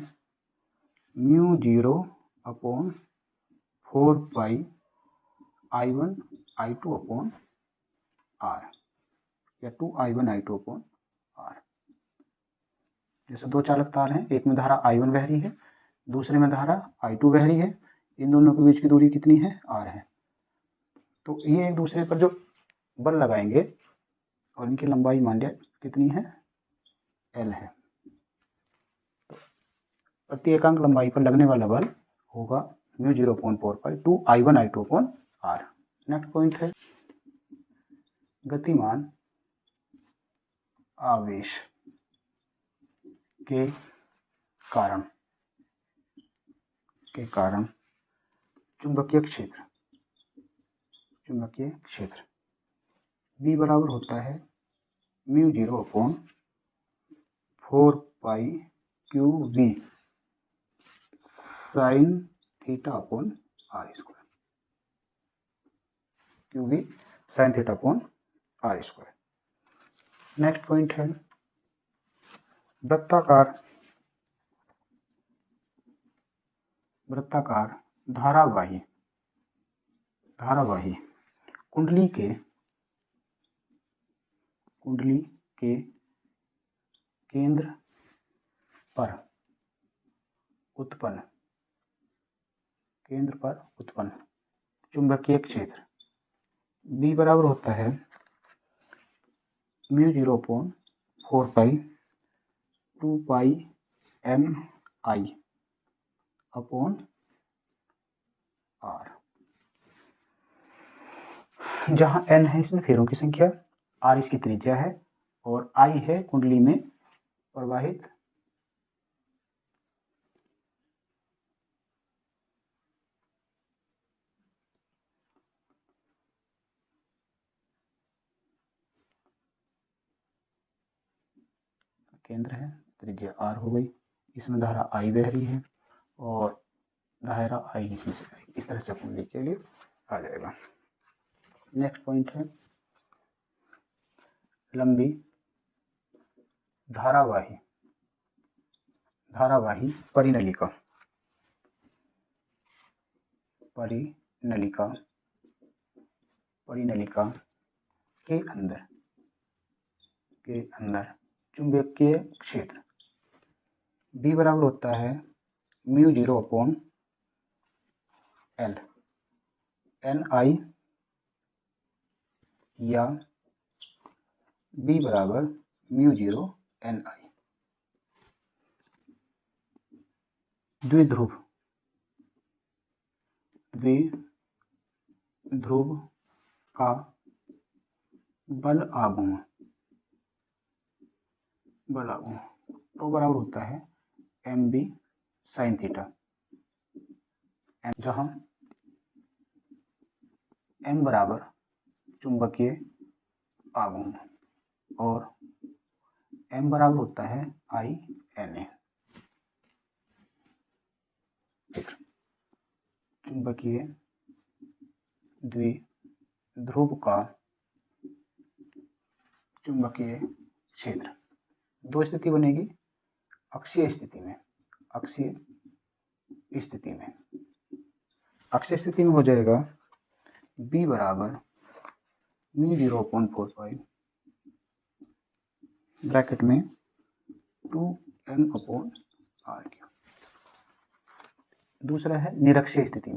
μ0/4πI1I2/r या 2I1I2/r। जैसे दो चालक तार हैं, एक में धारा I1 बह रही है, दूसरे में धारा I2 बह रही है, इन दोनों के बीच की दूरी कितनी है, r है। तो ये एक दूसरे पर जो बल लगाएंगे और इनकी लंबाई मान लिया कितनी है, L है। तो प्रति एकांक लंबाई पर लगने वाला बल होगा μ0/4π 2I1I2/r। नेक्स्ट पॉइंट है गतिमान आवेश के कारण चुंबकीय क्षेत्र B बराबर होता है μ0/4πQV sin θ/r², QV sin θ/r²। Next point है वृत्ताकार धारावाही कुंडली के केंद्र पर उत्पन्न चुंबकीय क्षेत्र B बराबर होता है μ0/4π 2πMI/r, जहां n है इसमें फेरों की संख्या, r इसकी त्रिज्या है और I है कुंडली में प्रवाहित केंद्र है, त्रिज्या r हो गई, इसमें धारा I बह रही है और धारा I इसमें से आएगी, इस तरह से कुंडली के लिए आ जाएगा। नेक्स्ट पॉइंट है लंबी धारावाही परिनलिका के अंदर चुंबकीय क्षेत्र B बराबर होता है μ0/L NI या B बराबर μ0NI। द्विध्रुव का बल आघूर्ण तो बराबर होता है MB sin θ। जहाँ m बराबर चुंबकीय आघूर्ण और m बराबर होता है I Na। चुंबकीय द्विध्रुव का चुंबकीय क्षेत्र, दो स्थिति बनेगी। अक्षीय स्थिति में हो जाएगा B बराबर μ0/4 ब्रैकेट में 2n/r3। दूसरा है निरक्षीय स्थिति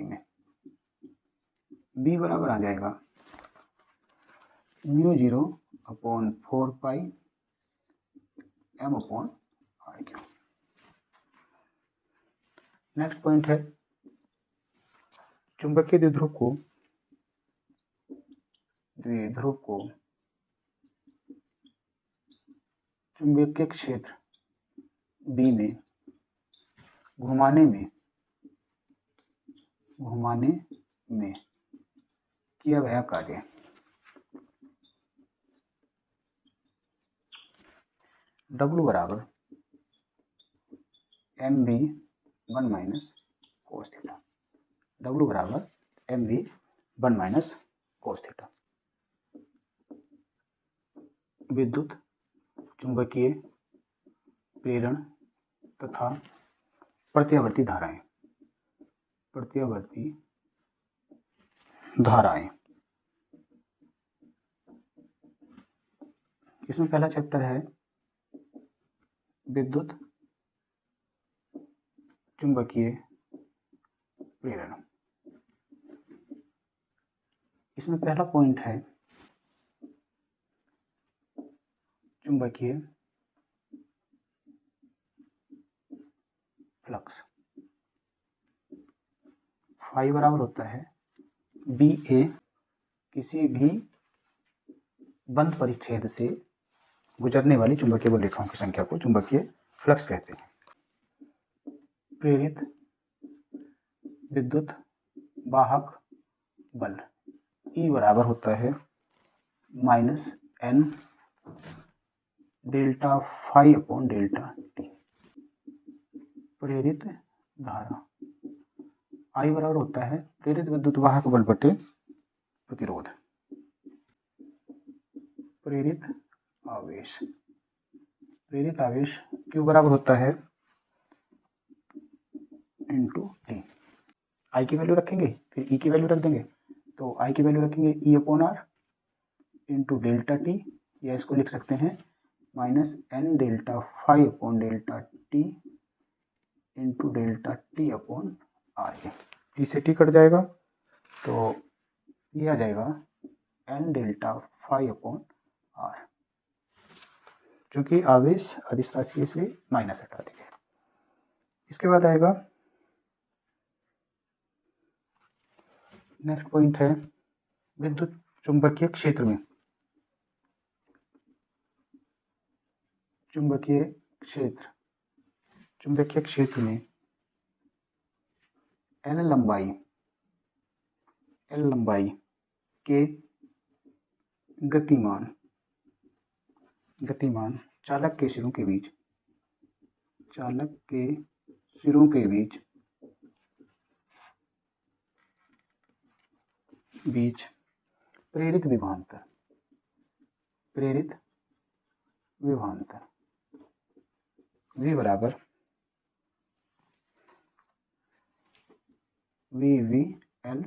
में B बराबर आ जाएगा μ0/4 m/r3। नेक्स्ट पॉइंट है चुंबकीय द्विध्रुव को चुंबकीय क्षेत्र B में घुमाने में किया गया कार्य W बराबर mv1 cos थीटा। W बराबर mv1 cos थीटा। विद्युत चुंबकीय प्रेरण तथा प्रत्यावर्ती धाराएं। इसमें पहला चैप्टर है विद्युत चुंबकीय प्रेरण। इसमें पहला पॉइंट है चुंबकीय फ्लक्स। फाई बराबर होता है BA किसी भी बंद परिच्छेद से गुजरने वाली चुंबकीय बल रेखाओं की संख्या को चुंबकीय फ्लक्स कहते हैं। प्रेरित विद्युत वाहक बल E बराबर होता है -n delta phi upon delta T. प्रेरित धारा I बराबर होता है प्रेरित विद्युत वाहक बल बटे प्रतिरोध। प्रेरित आवेश Q बराबर होता है इंटू टी। I की वैल्यू रखेंगे, फिर E की वैल्यू रख देंगे, तो I की वैल्यू रखेंगे E/R इंटू डेल्टा टी, या इसको लिख सकते हैं -n delta phi upon delta T into delta T upon R. T से टी कट जाएगा तो ये आ जाएगा n delta phi upon R. चूंकि आवेश अदिश राशि से माइनस हटा देंगे। इसके बाद आएगा नेक्स्ट पॉइंट है विद्युत चुंबकीय क्षेत्र में चुंबकीय क्षेत्र में L लंबाई के गतिमान चालक के सिरों के बीच प्रेरित विभवांतर V बराबर VL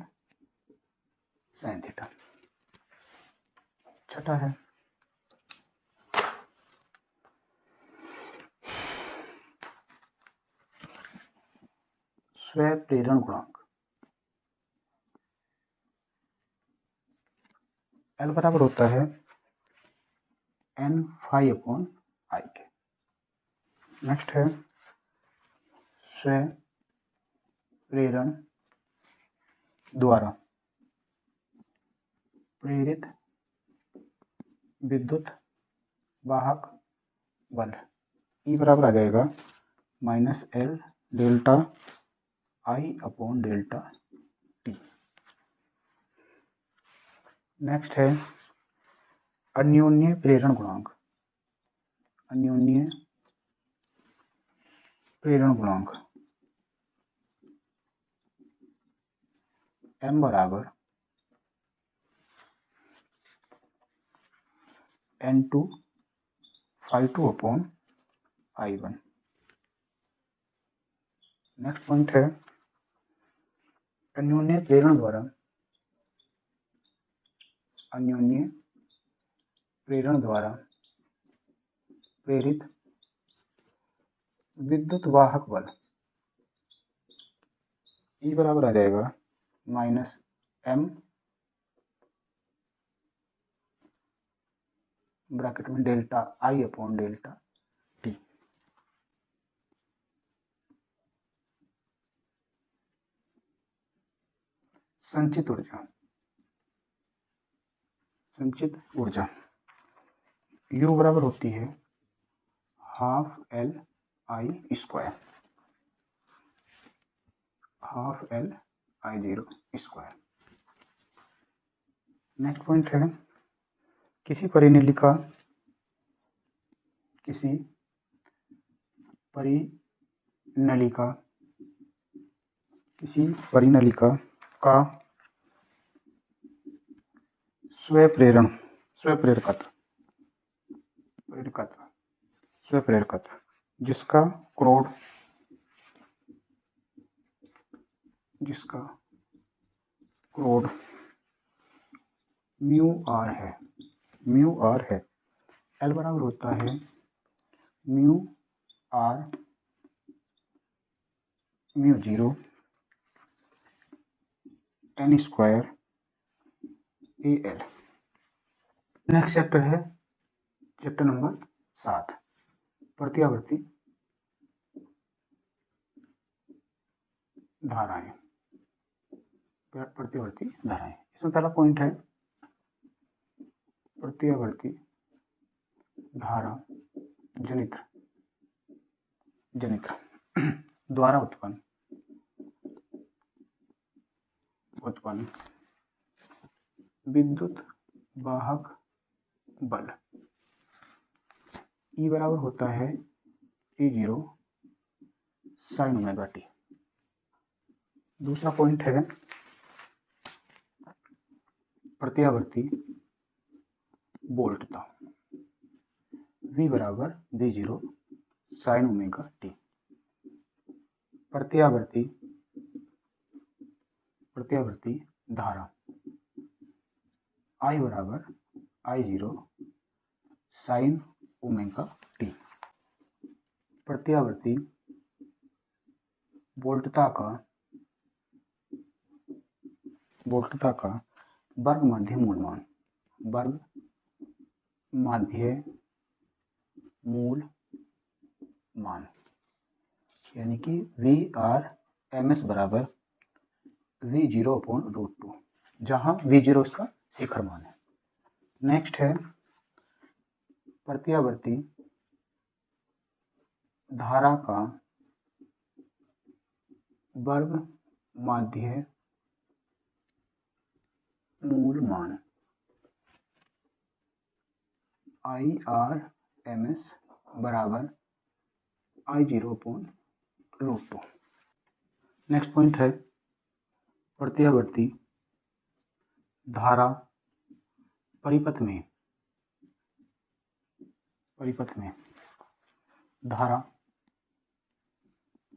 sin थीटा। छठा है स्वयं प्रेरण गुणांक। L बराबर होता है n फाई अपॉन आई के। नेक्स्ट है स्वयं प्रेरण द्वारा प्रेरित विद्युत वाहक बल E बराबर आ जाएगा माइनस एल डेल्टा आई अपॉन डेल्टा टी। नेक्स्ट है अन्योन्य प्रेरण गुणांक। अन्योन्य प्रेरण गुणांक m बराबर n2 phi2 upon I1। Next point है अन्योन्य प्रेरण द्वारा प्रेरित विद्युत वाहक बल E बराबर आ जाएगा माइनस m ब्रैकेट में delta I upon delta T. संचित ऊर्जा U बराबर होती है half L I square, half L I zero square. Next point है किसी परिनलिका का स्वप्रेरकत्व जिसका क्रोड म्यू आर है। एल बराबर होता है mu R mu zero N square A L. Next chapter है चैप्टर नंबर 7 प्रत्यावर्ती धाराएं। इसमें पहला पॉइंट है प्रत्यावर्ती धारा जनित्र द्वारा उत्पन्न विद्युत वाहक बल E बराबर होता है E0 sin ओमेगा टी। दूसरा पॉइंट है प्रत्यावर्ती वोल्टता V बराबर V0 sin ओमेगा टी। प्रत्यावर्ती धारा I बराबर I0 sin ओमेगा टी। प्रत्यावर्ती वोल्टता का वर्ग माध्य मूल मान यानी कि VRMS बराबर V0 अपॉन √2, जहाँ V0 उसका शिखर मान है। नेक्स्ट है प्रत्यावर्ती धारा का वर्ग माध्य मूल मान IRMS बराबर I0 अपॉन √2। नेक्स्ट पॉइंट है प्रत्यावर्ती धारा परिपथ में धारा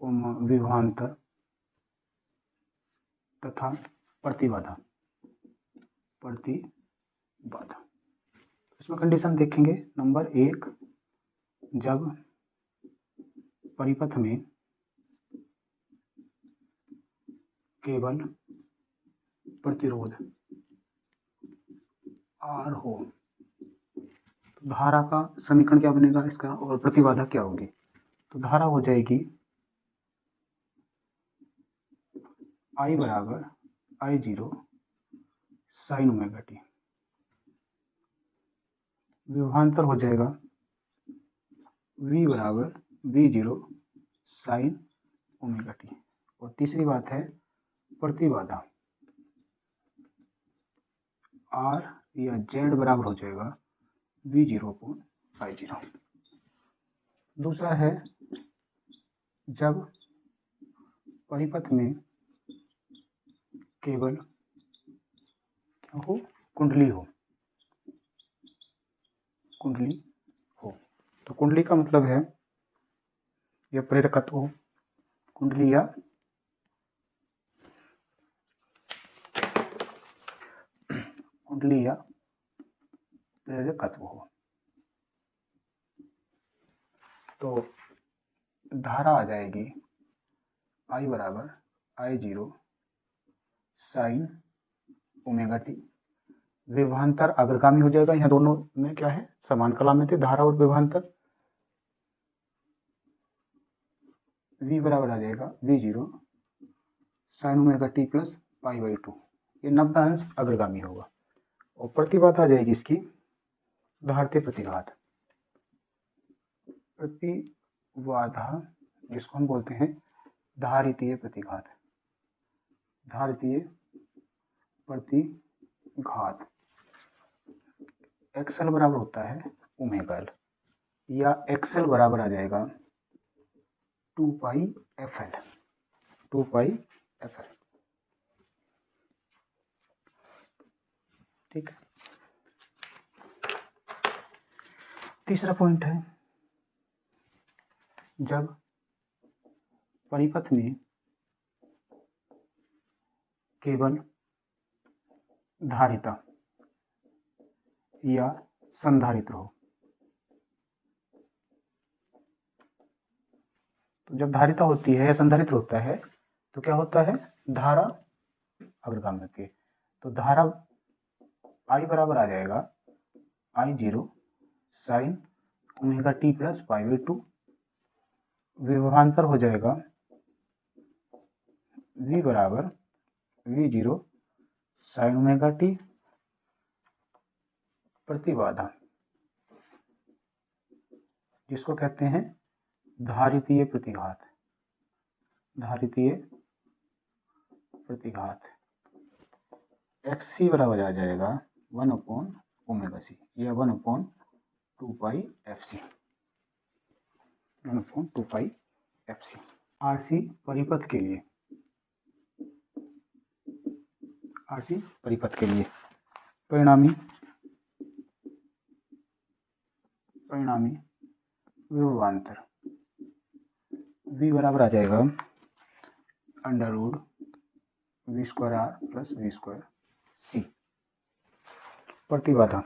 विभवांतर तथा प्रतिबाधा। इसमें कंडीशन देखेंगे। नंबर 1, जब परिपथ में केवल प्रतिरोध R हो तो धारा का समीकरण क्या बनेगा इसका, और प्रतिबाधा क्या होगी। तो धारा हो जाएगी I बराबर I0 sin ओमेगा टी। विभवांतर हो जाएगा V बराबर V0 साइन ओमेगा टी। और तीसरी बात है प्रतिबाधा आर या जेड बराबर हो जाएगा V0/I0। दूसरा है जब परिपथ में केवल क्या हो, कुंडली हो। कुंडली हो तो कुंडली का मतलब है यह प्रेरकत्व हो। कुंडली या प्रेरकत्व हो तो धारा आ जाएगी I बराबर I0 साइन ओमेगा टी। विभवांतर अग्रगामी हो जाएगा। यहाँ दोनों में क्या है, समान कला में थे धारा और विभवांतर। V बराबर आ जाएगा V0 sine omega T plus π/2। ये 90 अंश अग्रगामी होगा। और प्रतिबाधा आ जाएगी इसकी धारतीय प्रतिघात। प्रतिबाधा जिसको हम बोलते हैं धारितीय प्रतिघात। धारितीय प्रतिघात XL बराबर होता है ओमेगा एल, या XL बराबर आ जाएगा 2πfl। 2πfl ठीक है। तीसरा पॉइंट है जब परिपथ में केवल धारिता या संधारित्र हो। तो जब धारिता होती है या संधारित्र होता है तो क्या होता है, धारा अग्रगामी होती है। तो धारा I बराबर आ जाएगा I0 sine omega T plus π/2। विभवांतर हो जाएगा V बराबर V0 साइन ओमेगा टी। प्रतिबाधा जिसको कहते हैं धारितीय प्रतिघात। धारितीय प्रतिघात XC बराबर आ जाएगा 1/ωc या 1/2πfc। 1/2πfc। RC परिपथ के लिए, RC परिपथ के लिए परिणामी विभवांतर V बराबर आ जाएगा √V²R प्लस V²C। प्रतिबाधा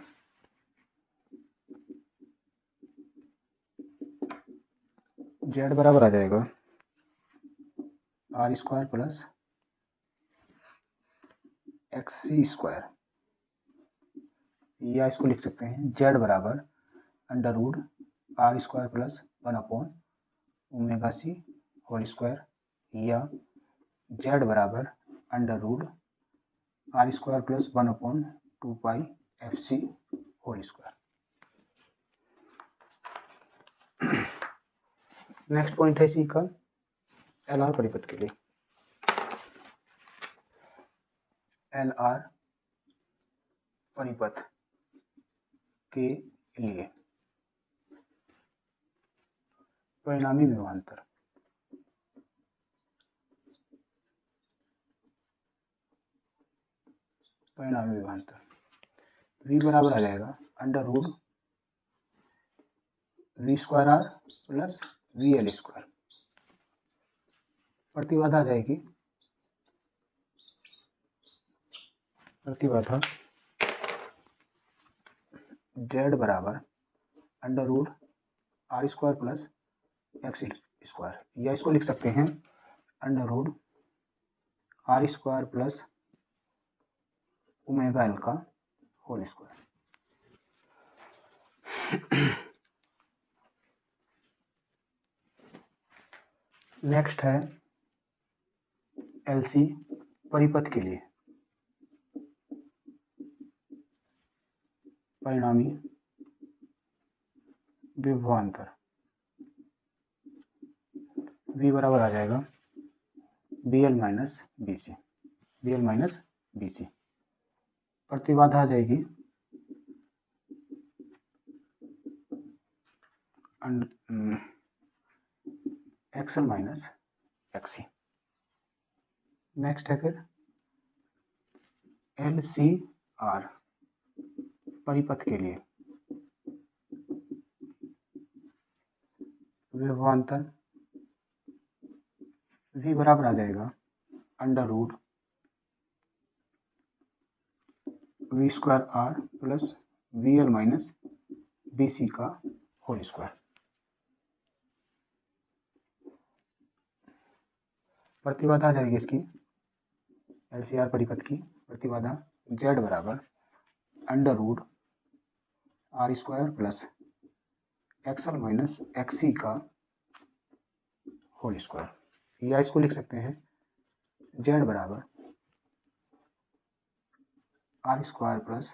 Z बराबर आ जाएगा R² प्लस XC², या इसको लिख सकते हैं Z बराबर √R² प्लस 1/ωc² या Z बराबर √R² plus 1/2πfc²। Next point है सी का LR परिपथ के लिए। LR परिपथ के लिए परिणामी विभवांतर V बराबर आ जाएगा √V²R प्लस VL²। प्रतिबाधा आ जाएगी, प्रतिबाधा Z बराबर √R² प्लस XC², या इसको लिख सकते हैं √R² प्लस ω_L²। नेक्स्ट है LC परिपथ के लिए परिणामी विभवांतर v बराबर आ जाएगा bl minus bc, bl minus bc। प्रतिबाधा आ जाएगी XL माइनस XC। नेक्स्ट है फिर LCR परिपथ के लिए विभवांतर V बराबर आ जाएगा under root V square R plus VL minus BC का होल स्क्वायर। प्रतिबाधा आ जाएगी इसकी LCR परिपथ की प्रतिबाधा Z बराबर under root R square plus XL minus XC का होल स्क्वायर, या इसको लिख सकते हैं Z बराबर R square plus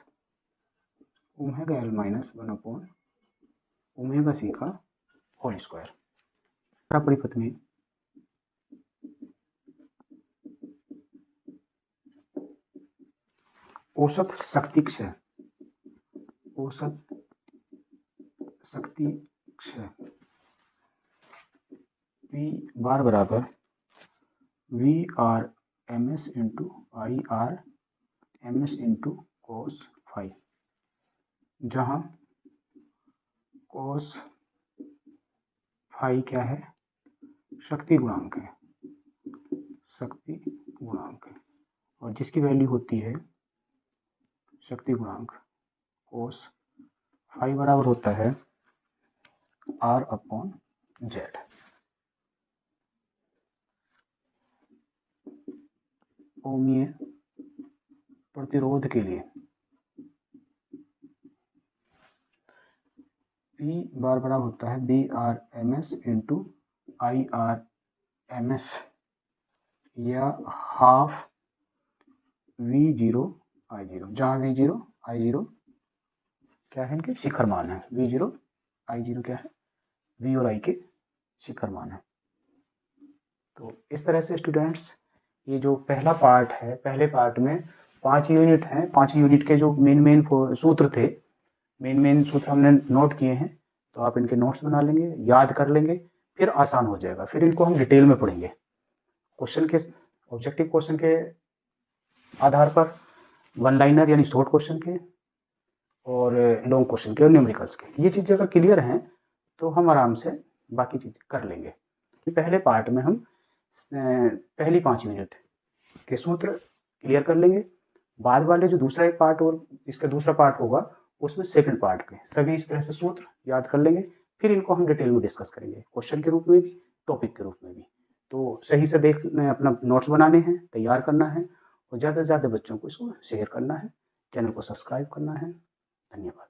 omega L minus 1/ओमेगा C का होल स्क्वायर। परिपथ में औसत शक्ति क्षय, औसत शक्ति क्षय P बार बराबर VRMS into IRMS into cos phi, जहाँ cos फाई क्या है, शक्ति गुणांक है, शक्ति गुणांक है, और जिसकी वैल्यू होती है शक्ति गुणांक cos फाई बराबर होता है R/Z। ओमीय प्रतिरोध के लिए P बार बराबर होता है VRMS इंटू IRMS, या हाफ V0 I0, जहाँ V0 I0 क्या है, इनके शिखर मान है। V0 I0 क्या है, V और I के शिखर मान है। तो इस तरह से स्टूडेंट्स ये जो पहला पार्ट है, पहले पार्ट में 5 यूनिट हैं, 5 यूनिट के जो मेन सूत्र थे, मेन सूत्र हमने नोट किए हैं, तो आप इनके नोट्स बना लेंगे, याद कर लेंगे, फिर आसान हो जाएगा। फिर इनको हम डिटेल में पढ़ेंगे, क्वेश्चन के ऑब्जेक्टिव क्वेश्चन के आधार पर, वन लाइनर यानी शॉर्ट क्वेश्चन के, और लॉन्ग क्वेश्चन के, और न्यूमेरिकल्स के। ये चीज़ें अगर क्लियर हैं तो हम आराम से बाकी चीज़ें कर लेंगे। पहले पार्ट में हम पहली 5 यूनिट के सूत्र क्लियर कर लेंगे, बाद वाले जो दूसरा एक पार्ट और इसका दूसरा पार्ट होगा उसमें सेकंड पार्ट के सभी इस तरह से सूत्र याद कर लेंगे, फिर इनको हम डिटेल में डिस्कस करेंगे, क्वेश्चन के रूप में भी, टॉपिक के रूप में भी। तो सही से अपना नोट्स बनाने हैं, तैयार करना है, और ज़्यादा से ज़्यादा बच्चों को इसको शेयर करना है, चैनल को सब्सक्राइब करना है। धन्यवाद।